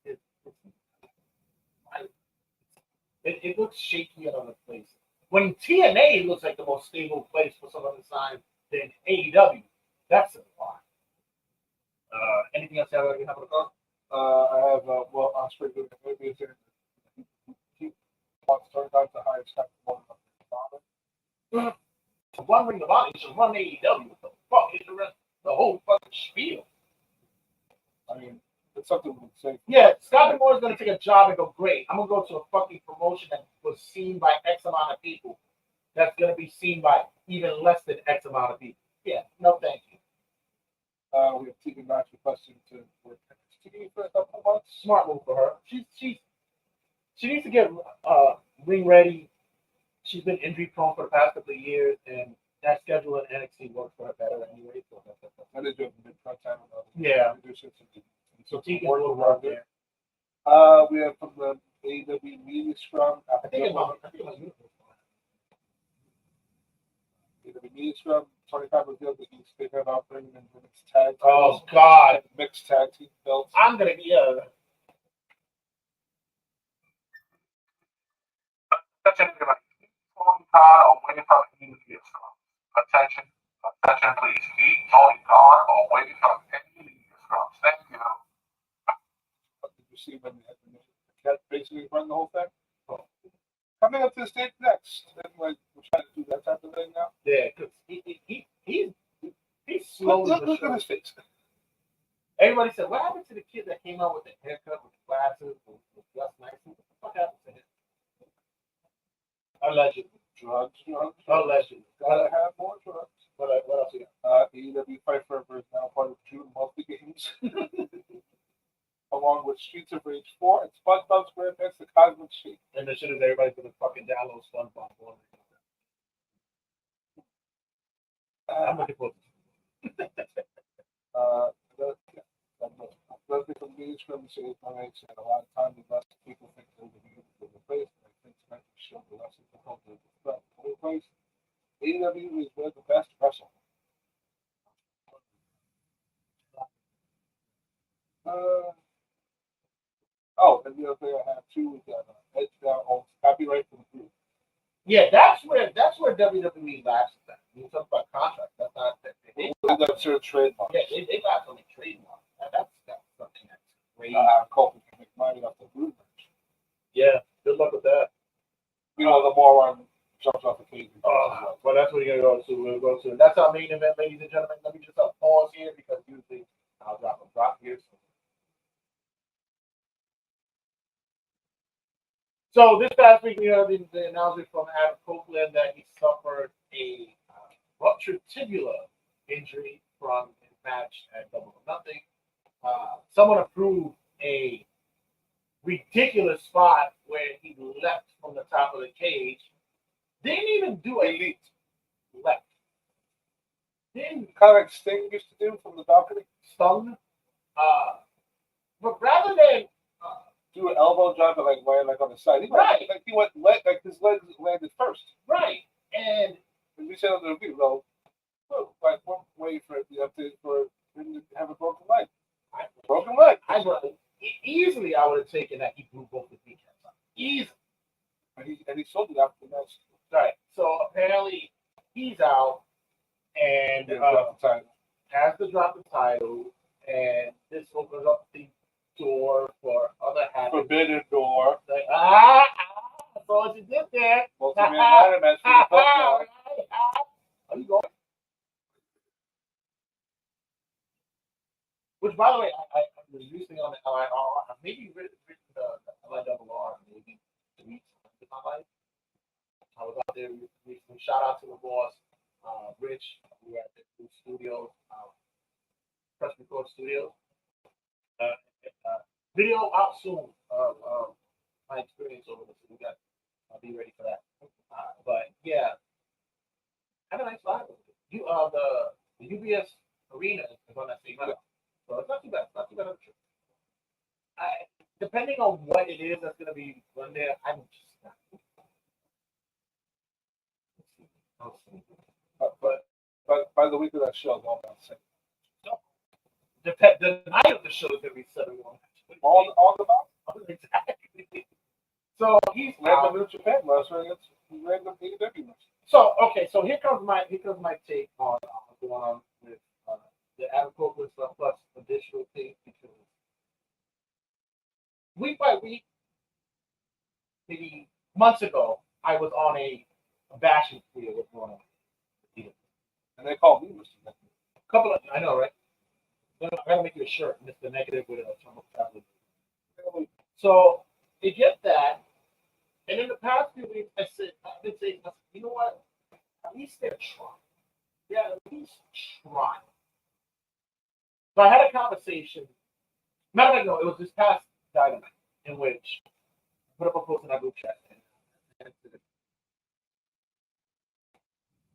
It looks shaky at other places. When TNA looks like the most stable place for someone to sign than AEW, that's a lot. Anything else you have on the I have well, Osprey doing maybe it's he wants to turn down to hire Scott Moore. To run Ring of Honor, you should run AEW. What the fuck is the whole fucking spiel? I mean, it's something we would say. Yeah, Scott Moore is going to take a job and go, great, I'm going to go to a fucking promotion that was seen by X amount of people. That's going to be seen by even less than X amount of people. Yeah, no thank you. We have Tegan Knox requesting to work NXT for a couple of months. Smart move for her. She needs to get ring ready. She's been injury prone for the past couple of years, and that schedule in NXT works for her better anyway. So And they do have mid-front time. Yeah. So Tegan work will around work there. there. We have from the AEW Media Scrum. I think it's my AEW Media Scrum. 25 revealed that he's thinking about bringing in women's tag. Oh God! Mixed tag team belts. I'm gonna be Tony Khan away from any media scrum. Attention, please. Keep Tony Khan away from any media scrum. Thank you. Did you see when the cat basically run the whole thing? Oh. Coming up to the stage next. And like we're trying to do that type of thing now. Yeah, because he's slow. Look at his face. Everybody said, "What happened to the kid that came out with the haircut, with the glasses, with Gus Nyson? What the fuck happened to him?" Allegedly. Drugs. Allegedly. Gotta have more drugs. What else you got? AEW Fight Forever is now part of June Multi Games. Along with Streets of Rage 4 and SpongeBob SquarePants The Cosmic Shake. And as soon as everybody's gonna fucking download SpongeBob. I'm looking forward to it. Leslie from Media Scrum says my mate said a lot of times the less people think they're the place. I think tonight we showed the less difficult to place. AEW is where the best wrestling. And the other thing I have too is that Edge now owns copyright for the group. Yeah, that's where WWE lacks that. You talk about contracts. That's not that. That's their trademark. Yeah, they got only trademark. That's something that's great. Colton can make money off the group. Yeah, good luck with that. You know, the moron jumps off the cage. Well, that's what you're gonna go to. We'll go to. That's our main event, ladies and gentlemen. Let me just pause here because usually I'll drop here. So this past week we heard the announcement from Adam Copeland that he suffered a ruptured tibia injury from his match at Double or Nothing. Someone approved a ridiculous spot where he leapt from the top of the cage. Didn't even do a leap. Leapt. Didn't kind of like Sting used to do from the balcony. Stung. But rather than do an elbow drop and like land like on the side. Right. Like he went like his legs landed first. Right. And as we said on the review, though, like one way for the update for him to have a broken leg. Broken leg. Easily I would have taken that he blew both his kneecaps out. Easily. And he sold it after the match. Right. So apparently he's out and has to drop the title, and this opens up the door for other happenings. Forbidden door. Like, I saw what you did there. Multi-man ladder match for the Are you going? Which, by the way, I was recently on the LIR. Maybe written the LIRR maybe 2 weeks into my life. I was out there recently. Shout out to the boss, Rich, who at the studio, Press Record Studios. Video out soon of my experience over this. We got. I'll be ready for that. But yeah, have a nice live. You the UBS Arena is on that same level, so it's not too bad. Not too bad of a trip. Depending on what it is that's gonna be run there, I'm just not. But by the week of that show, they'll not say. No. The night of the show is gonna be 7-1. All the box? Exactly. So he's out. Random New Japan wrestler against random AEW wrestler. So okay, so here comes my take on going on with the Adam Copeland stuff plus additional things because week by week, maybe months ago, I was on a bashing spree of what's going on. And they call me Mr. Negative. Couple of I know, right? I gotta make you a shirt, Mr. Negative with a Trump tablet. So you get that, and in the past few weeks, I've been saying, you know what? At least they're trying. Yeah, at least try. So I had a conversation. Matter of fact, no, it was this past Dynamite in which I put up a post in our group chat. And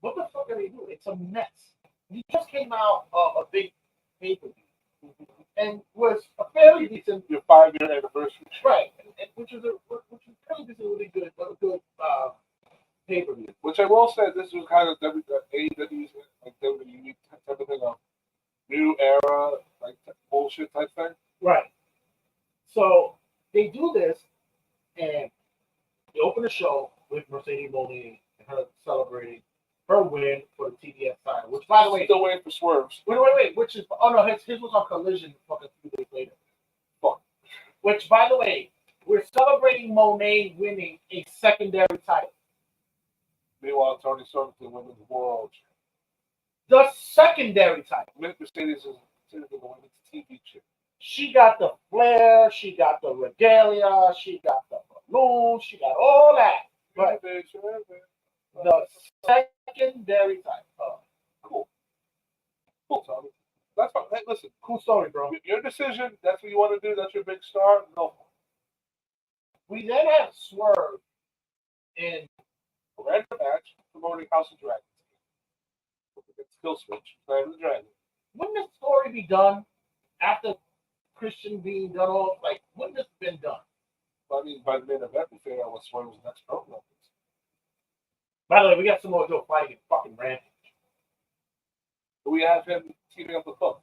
what the fuck are they doing? It's a mess. You just came out of a big pay-per-view and was a fairly decent, Your 5-year anniversary. right? And which is fairly decent, really good pay-per-view. Which I will say, this was kind of AEW's like WWE type of thing, a new era, like bullshit type thing. Right. So they do this, and they open the show with Mercedes Moné and her celebrating her win for the TBS title. Which, by the way, Still waiting for swerves. wait. Which is his was on Collision fucking 2 days later. Fuck. Which, by the way, we're celebrating Moné winning a secondary title. Meanwhile, Tony Storm to the Women's World. The secondary title. Mercedes is considered the Women's TV chick. She got the flair, she got the regalia, she got the balloons, she got all that. But the secondary title. Cool, Tommy. That's fine. Hey, listen. Cool story, bro. Your decision. That's what you want to do. That's your big star. Go for it. We then have Swerve in A random match promoting House of Dragons. Skill switch. Night of the Dragon. Wouldn't this story be done after Christian being done off? Like, wouldn't this have been done? I mean, by the main event, we figure out what Swerve's next program is. By the way, we got some more Joe fighting in fucking Rampage. We have him teaming up with Hook.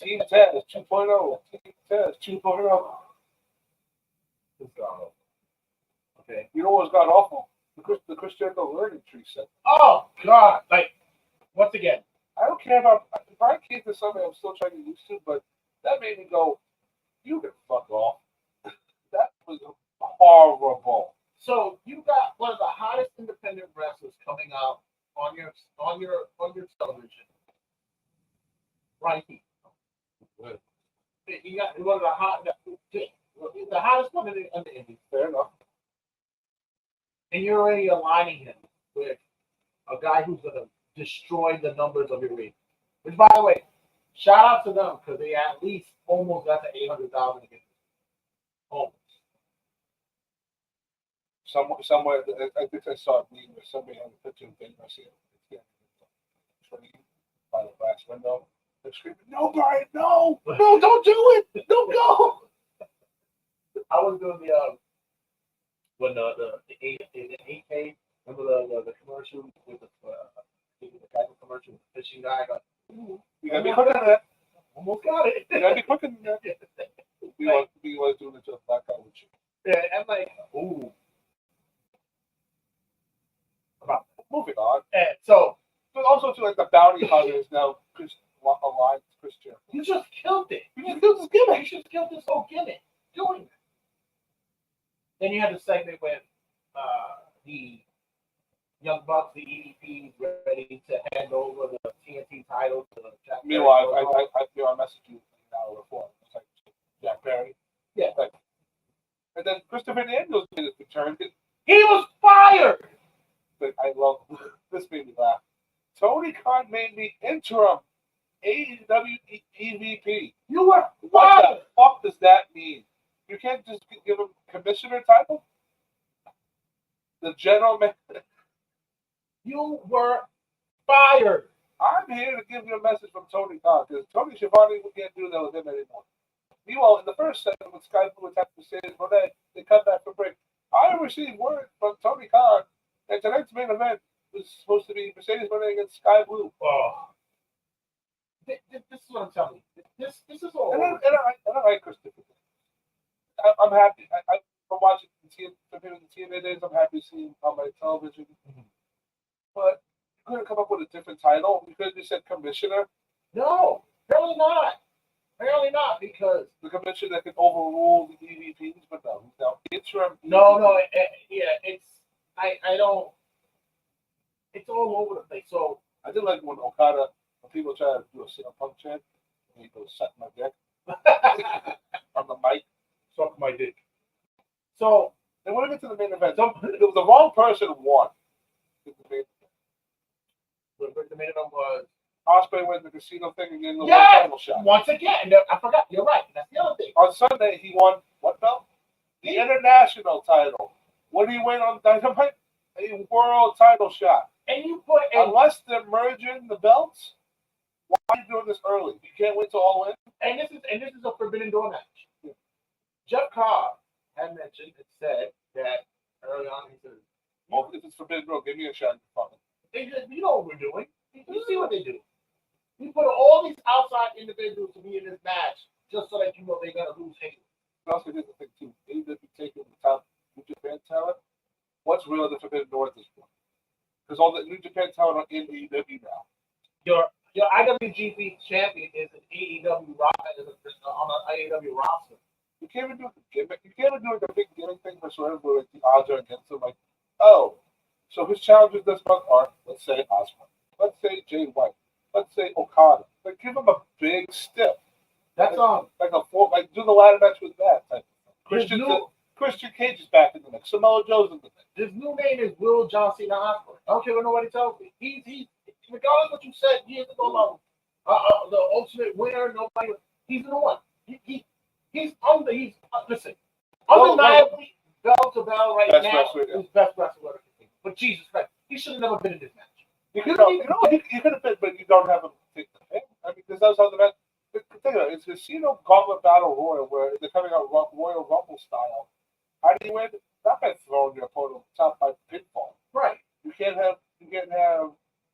Team Taz 2.0. Team Taz 2.0. Okay. You know what's got awful? The Cristiano learning tree set. Oh, God. Like, once again, I don't care about Brian Keith is something I'm still trying to get used to, but that made me go, you can fuck off. That was horrible. so you got one of the hottest independent wrestlers coming out on your television. Right here. You got one of the hottest one in the Indies. Fair enough. And you're already aligning him with a guy who's going to destroy the numbers of your league. Which, by the way, shout out to them because they at least almost got to 800,000 again. Almost. Somewhere, I think I saw a meme where somebody had a picture of Ben Garcia training by the glass window. They're screaming, "No, Brian, no, don't do it, don't go." I was doing the when the 8K, remember the commercial with the guy commercial with the fishing guy. You gotta be quicker than that. Almost got it. You gotta be quicker than that. We want to do it to a black guy with you. Yeah, I'm like, ooh. Moving on. And so But also to like the bounty hunters now aligned with Christian. you just killed it. You just killed this gimmick. You just killed this whole gimmick doing it. Then you had the segment with the Young Bucks, the EVPs, ready to hand over the TNT title to Jack. Meanwhile, I messaged you an hour before. It's like Jack Perry. Yeah. Like, and then Christopher Daniels made his return. He was fired. But I love this made me laugh. Tony Khan made me interim AEW EVP. You were What fired. the fuck does that mean? You can't just give him commissioner title? The general man. You were fired. I'm here to give you a message from Tony Khan because Tony Schiavone can't do that with him anymore. Meanwhile, in the first segment when Sky Blue attacked Mercedes Moné, they come back for break. I received word from Tony Khan that tonight's main event was supposed to be Mercedes Moné against Sky Blue. Oh. This is what I'm telling you. This is all. And I like Christopher. I'm happy. from watching the TNA days, I'm happy to see him on my television. Mhm. But you couldn't come up with a different title. You could have just said commissioner. No, really not. Apparently not, because The commissioner that can overrule the EVPs, but no, he's now interim. no, yeah, I don't. It's all over the place. So I did like when Okada, when people try to do a CM Punk chant, and he goes, suck my dick on the mic. suck my dick. So They want to get to the main event. some It was the wrong person who won. the main event was Ospreay went to the casino thing and getting the yeah. world title shot. Once again, I forgot. You're right. That's the other thing. On Sunday, he won what belt? The international title. What did he win on Dynamite? A world title shot. And you put Unless they're merging the belts, why are you doing this early? You can't wait till all in. and this is a Forbidden Door match. Jeff Cobb had mentioned and said that early on. He said, Oh, if it's Forbidden Door, give me a shot. you know what we're doing. You see what they do. We put all these outside individuals to be in this match just so that you know they're gonna lose anyway. But also, here's the thing too. Even if you take the top New Japan talent, what's really the Forbidden Door at this point? Because all the New Japan talent are in AEW now. Your IWGP champion is an AEW roster on an AEW roster. You can't even do the gimmick. You can't even do like a big gimmick thing for sort of where like the odds are against him. Like, oh, so his challenges this month are, let's say Osprey, let's say Jay White, let's say Okada. Like, give him a big stiff. That's like a four, like do the ladder match with that type of thing. His Christian Cage is back in the mix. Samoa Joe's in the mix. His new name is Will John Cena Ospreay. I don't care what nobody tells me. He's regardless of what you said years ago about the ultimate winner. Nobody. He's the one. Listen. Undeniably, bell to bell right Best now. wrestler, yeah. He's best wrestler. But Jesus Christ, he should have never been in this match. You could have been, but you don't have him take the pin. I mean, because that was how the match. Think about it. It's a Casino Gauntlet Battle Royal where they're coming out Royal Rumble style. How do you win? Not by throwing your opponent on top by pinfall. Right. You can't have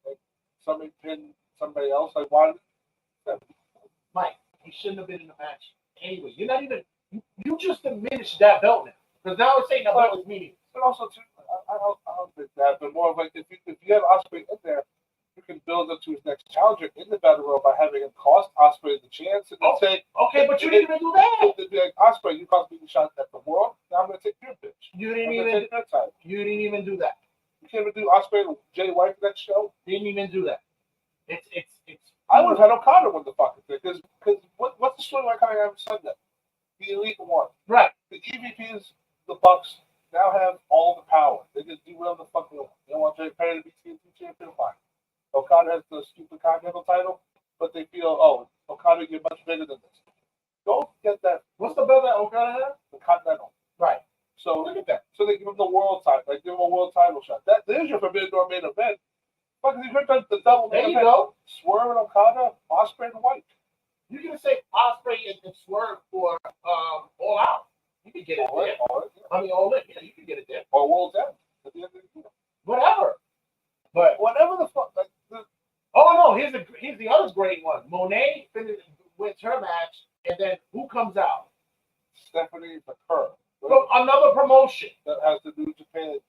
like somebody pin somebody else. Like why? Mike, he shouldn't have been in the match anyway. You're not even. You just diminished that belt now. Because now it's saying that belt is meaningless. But also too, I don't think that. But more of like if you have Ospreay in there, you can build up to his next challenger in the battle royal by having him cost Ospreay the chance and then say, okay, but you didn't even do that. They'd be like, Ospreay, you cost me the shot at the world. Now I'm going to take your bitch. You didn't take your time. You didn't even do that. You can't even do Ospreay and Jay White next show. Didn't even do that. It's. I would have had Okada win the fucking thing because what's the storyline coming out on Sunday? The Elite One. Right. The EVPs, the Bucks now have all the power. They can do whatever the fuck they want. They don't want Jay Perry to be TNT champion. Fine. Okada has the stupid Continental title, but they feel, oh, Okada, you're much bigger than this. Go get that. What's the belt that Okada has? The Continental. Right. So look at that. So they give him the world title. Like give him a world title shot. There's your Forbidden Door main event. Fucking you could have done the double main There you event. go. Swerve and Okada, Ospreay and White. You can say Ospreay and Swerve for All Out. You can get it there. I mean, All In. Yeah, you can get it there. Or World's End. At the end of the year. Whatever. But whatever the fuck. Like, oh no, here's the other great one. Monet wins her match, and then who comes out? Stephanie McCurr. From another promotion. That has the New Japan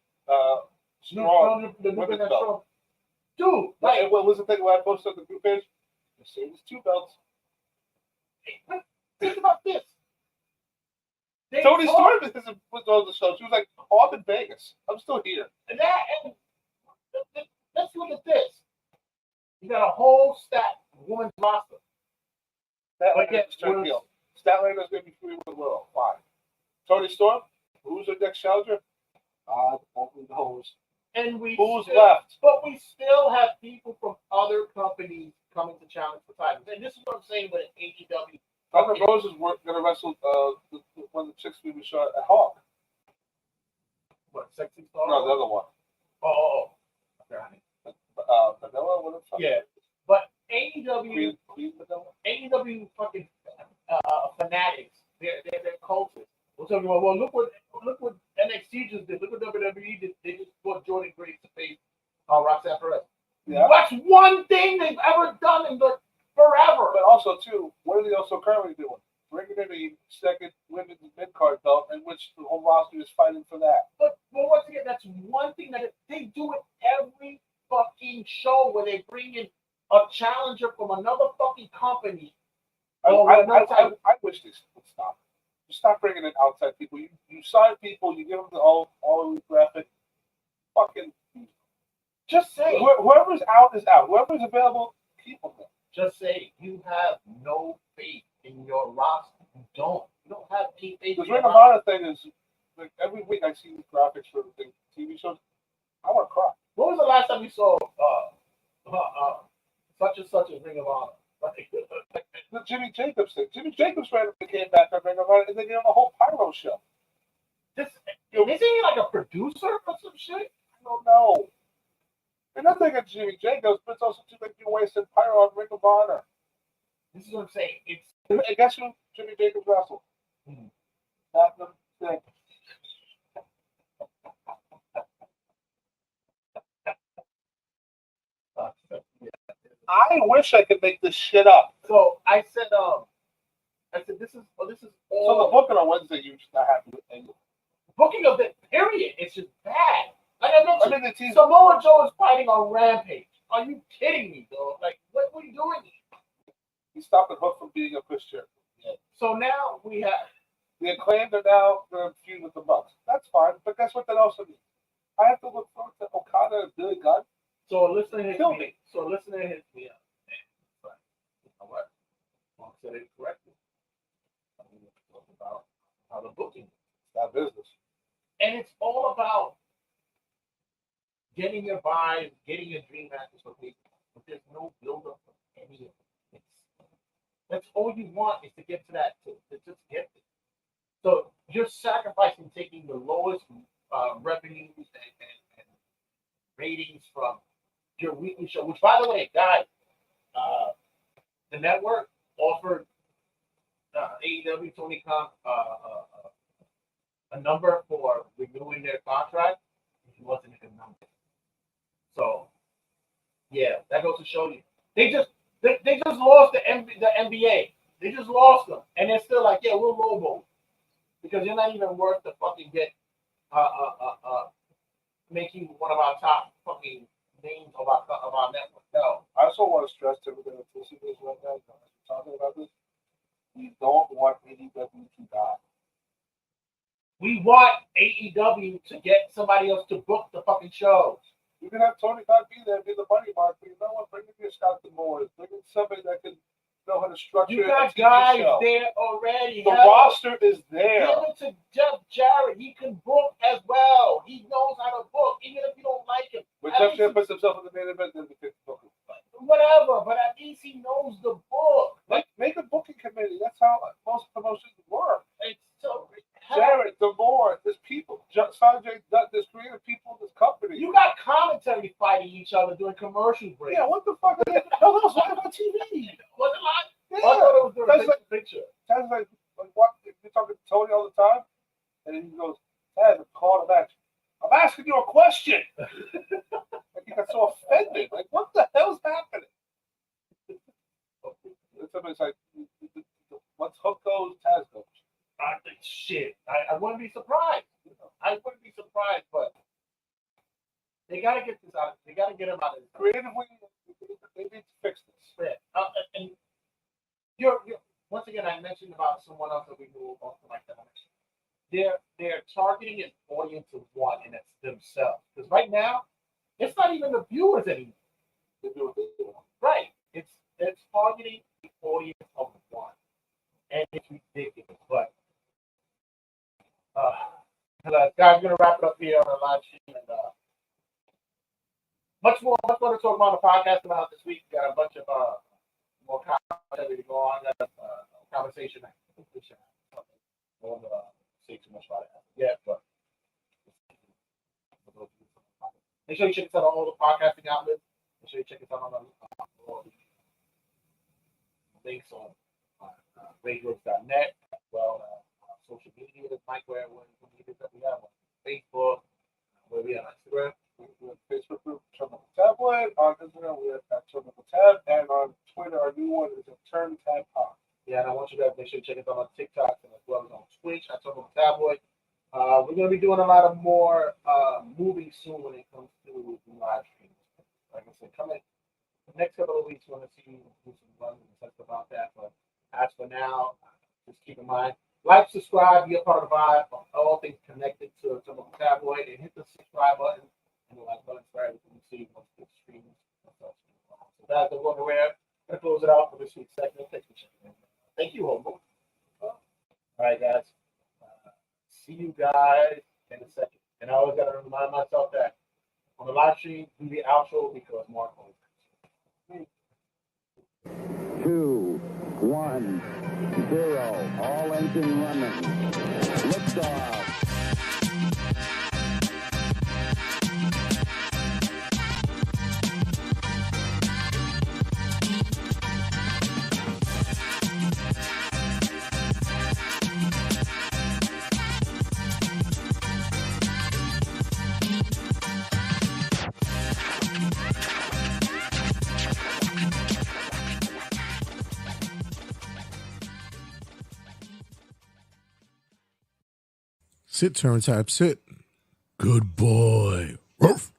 strong. The New Japan strong. Dude, like, what was the thing when I posted on the group page? Mercedes 2 belts. Think about this. Tony Storm was on the show. She was like, oh, I'm in Vegas. I'm still here. And let's look at this. You got a whole women's roster. Statlander Statlander's going to be free with the world. Fine. Tony Storm, who's her next challenger? Only knows. And who's left? But we still have people from other companies coming to challenge for titles. And this is what I'm saying with AEW. Thunder Rose is going to wrestle one of the chicks we shot at Hawk. What, Sexy Star? No, the other one. Oh. Okay. Vanilla? What the fuck? Yeah. But AEW. Queen Vanilla? AEW fucking fanatics. They're cultists. We're talking about, well, look what NXT just did. Look what WWE did. They just put Jordan Grace to face Roxanne Perez. Yeah. That's one thing they've ever done in forever. But also, too, what are they also currently doing? bringing in a second women's mid-card belt, in which the whole roster is fighting for that. But once again, that's one thing that they do it every fucking show where they bring in a challenger from another fucking company. I wish they would stop. Just stop bringing in outside people. You sign people, you give them the all graphic. Fucking Just say, whoever's out is out. Whoever's available, keep them there. just say you have no faith in your roster. You don't have any faith. Because Ring of Honor thing is like every week I see these graphics for the TV shows. I want to cry. When was the last time you saw such and such as Ring of Honor? The Jimmy Jacobs thing. Jimmy Jacobs randomly came back on Ring of Honor and they gave him a whole pyro show. Isn't he like a producer or some shit? I don't know. And nothing against Jimmy Jacobs, but it's also too like you wasted pyro on Ring of Honor. This is what I'm saying. I guess who Jimmy Jacobs wrestled? Platinum thing. I wish I could make this shit up. So I said this is So the all booking on Wednesday, you're just not happy with any. booking of it. Period. It's just bad. Like I I mentioned, mean, the team. Samoa Joe is fighting on Rampage. Are you kidding me, though? Like, what are you doing? He stopped the Hook from being a Christian. So now we have. The Acclaimed are now going to feud with the Bucks. That's fine, but guess what that also means? I have to look forward to Okada and Billy Gunn. So listen to his Kill me. me. So listen to his me. But you know what? Mark said it correctly. I mean, it's talking about how the booking. It's not business. And it's all about getting your buys, getting your dream matches for people. But there's no build up for any of it. That's all you want is to get to that, to just get it. So you're sacrificing taking the lowest revenues and ratings from your weekly show, which, by the way, guys, the network offered AEW Tony Khan a number for renewing their contract. It wasn't a good number. So, yeah, that goes to show you. They just lost the NBA. They just lost them, and they're still like, yeah, we'll lowball because you're not even worth the fucking get. Making one of our top fucking names of our network. No, I also want to stress to everybody that's listening to this right now, as we're talking about this, we don't want AEW to die. we want AEW to get somebody else to book the fucking shows. You can have Tony Khan be there, be the money mark, but you know what? Bring in your Scott D'Amore. Bring in somebody that can know how to structure You a got TV guys show. there already. The Hell, roster is there. give it to Jeff Jarrett. He can book as well. He knows how to book, even if you don't like him. When At Jeff least Jarrett puts himself in the main event, then we can book him. whatever, but at least he knows the book. Make a booking committee. That's how most promotions work. It's so Jarrett, D'Amore, there's people. Sanjay Dutt, there's creative people in this company. you got commentary fighting each other during commercial breaks. Yeah, what the fuck? Hell, else live on TV. Was it live? Yeah. I thought it was during That's the like- picture. Taz's like what? You're talking to Tony all the time, and then he goes, "Taz, I'm calling a match. I'm asking you a question." Like he got so offended. Like, what the hell's happening? And somebody's like, "Once Hook goes, Taz goes." I think shit. I wouldn't be surprised. I wouldn't be surprised, but they gotta get this out. They gotta get him out of this. Creatively, they need to fix this. And you're once again, I mentioned about someone else that we knew also like that. They're targeting an audience of one, and it's themselves. Because right now, it's not even the viewers anymore. They do what they do. Right? It's targeting the audience of one, and it's ridiculous. But guys, we're gonna wrap it up here on the live stream, and much more to talk about on the podcast about this week. Got a bunch of more content to go on. Got a conversation. I think we should have. I won't say too much about it yet, but make sure you check us out on all the podcasting outlets. Make sure you check us out on all the links on RageWorks.net, as well as social media, Mike, where we have on Facebook, where we have on Instagram. We have Facebook group, Terminal Tablet. On Instagram, we have Terminal Tab. And on Twitter, our new one is a Turn Tab Pod. Yeah, and I want you guys to make Make sure you check us out on TikTok and as well as on Twitch at Turbo Cowboy. We're going to be doing a lot of more movies soon when it comes to live streams. Like I said, coming the next couple of weeks, we're going to see you do some runs and stuff about that. But as for now, just keep in mind, like, subscribe, be a part of the vibe, all things connected to Turbo Cowboy, and hit the subscribe button and the like button for everything you see once the streams. So that's the one where I'm going to close it out for this week's segment. Thank you, Homo. All right, guys. See you guys in a second. And I always got to remind myself that on the live stream, do the outro because Mark owns it. 2, 1, 0. All engine running. Liftoff. Sit, turn type, sit. Good boy. Ruff.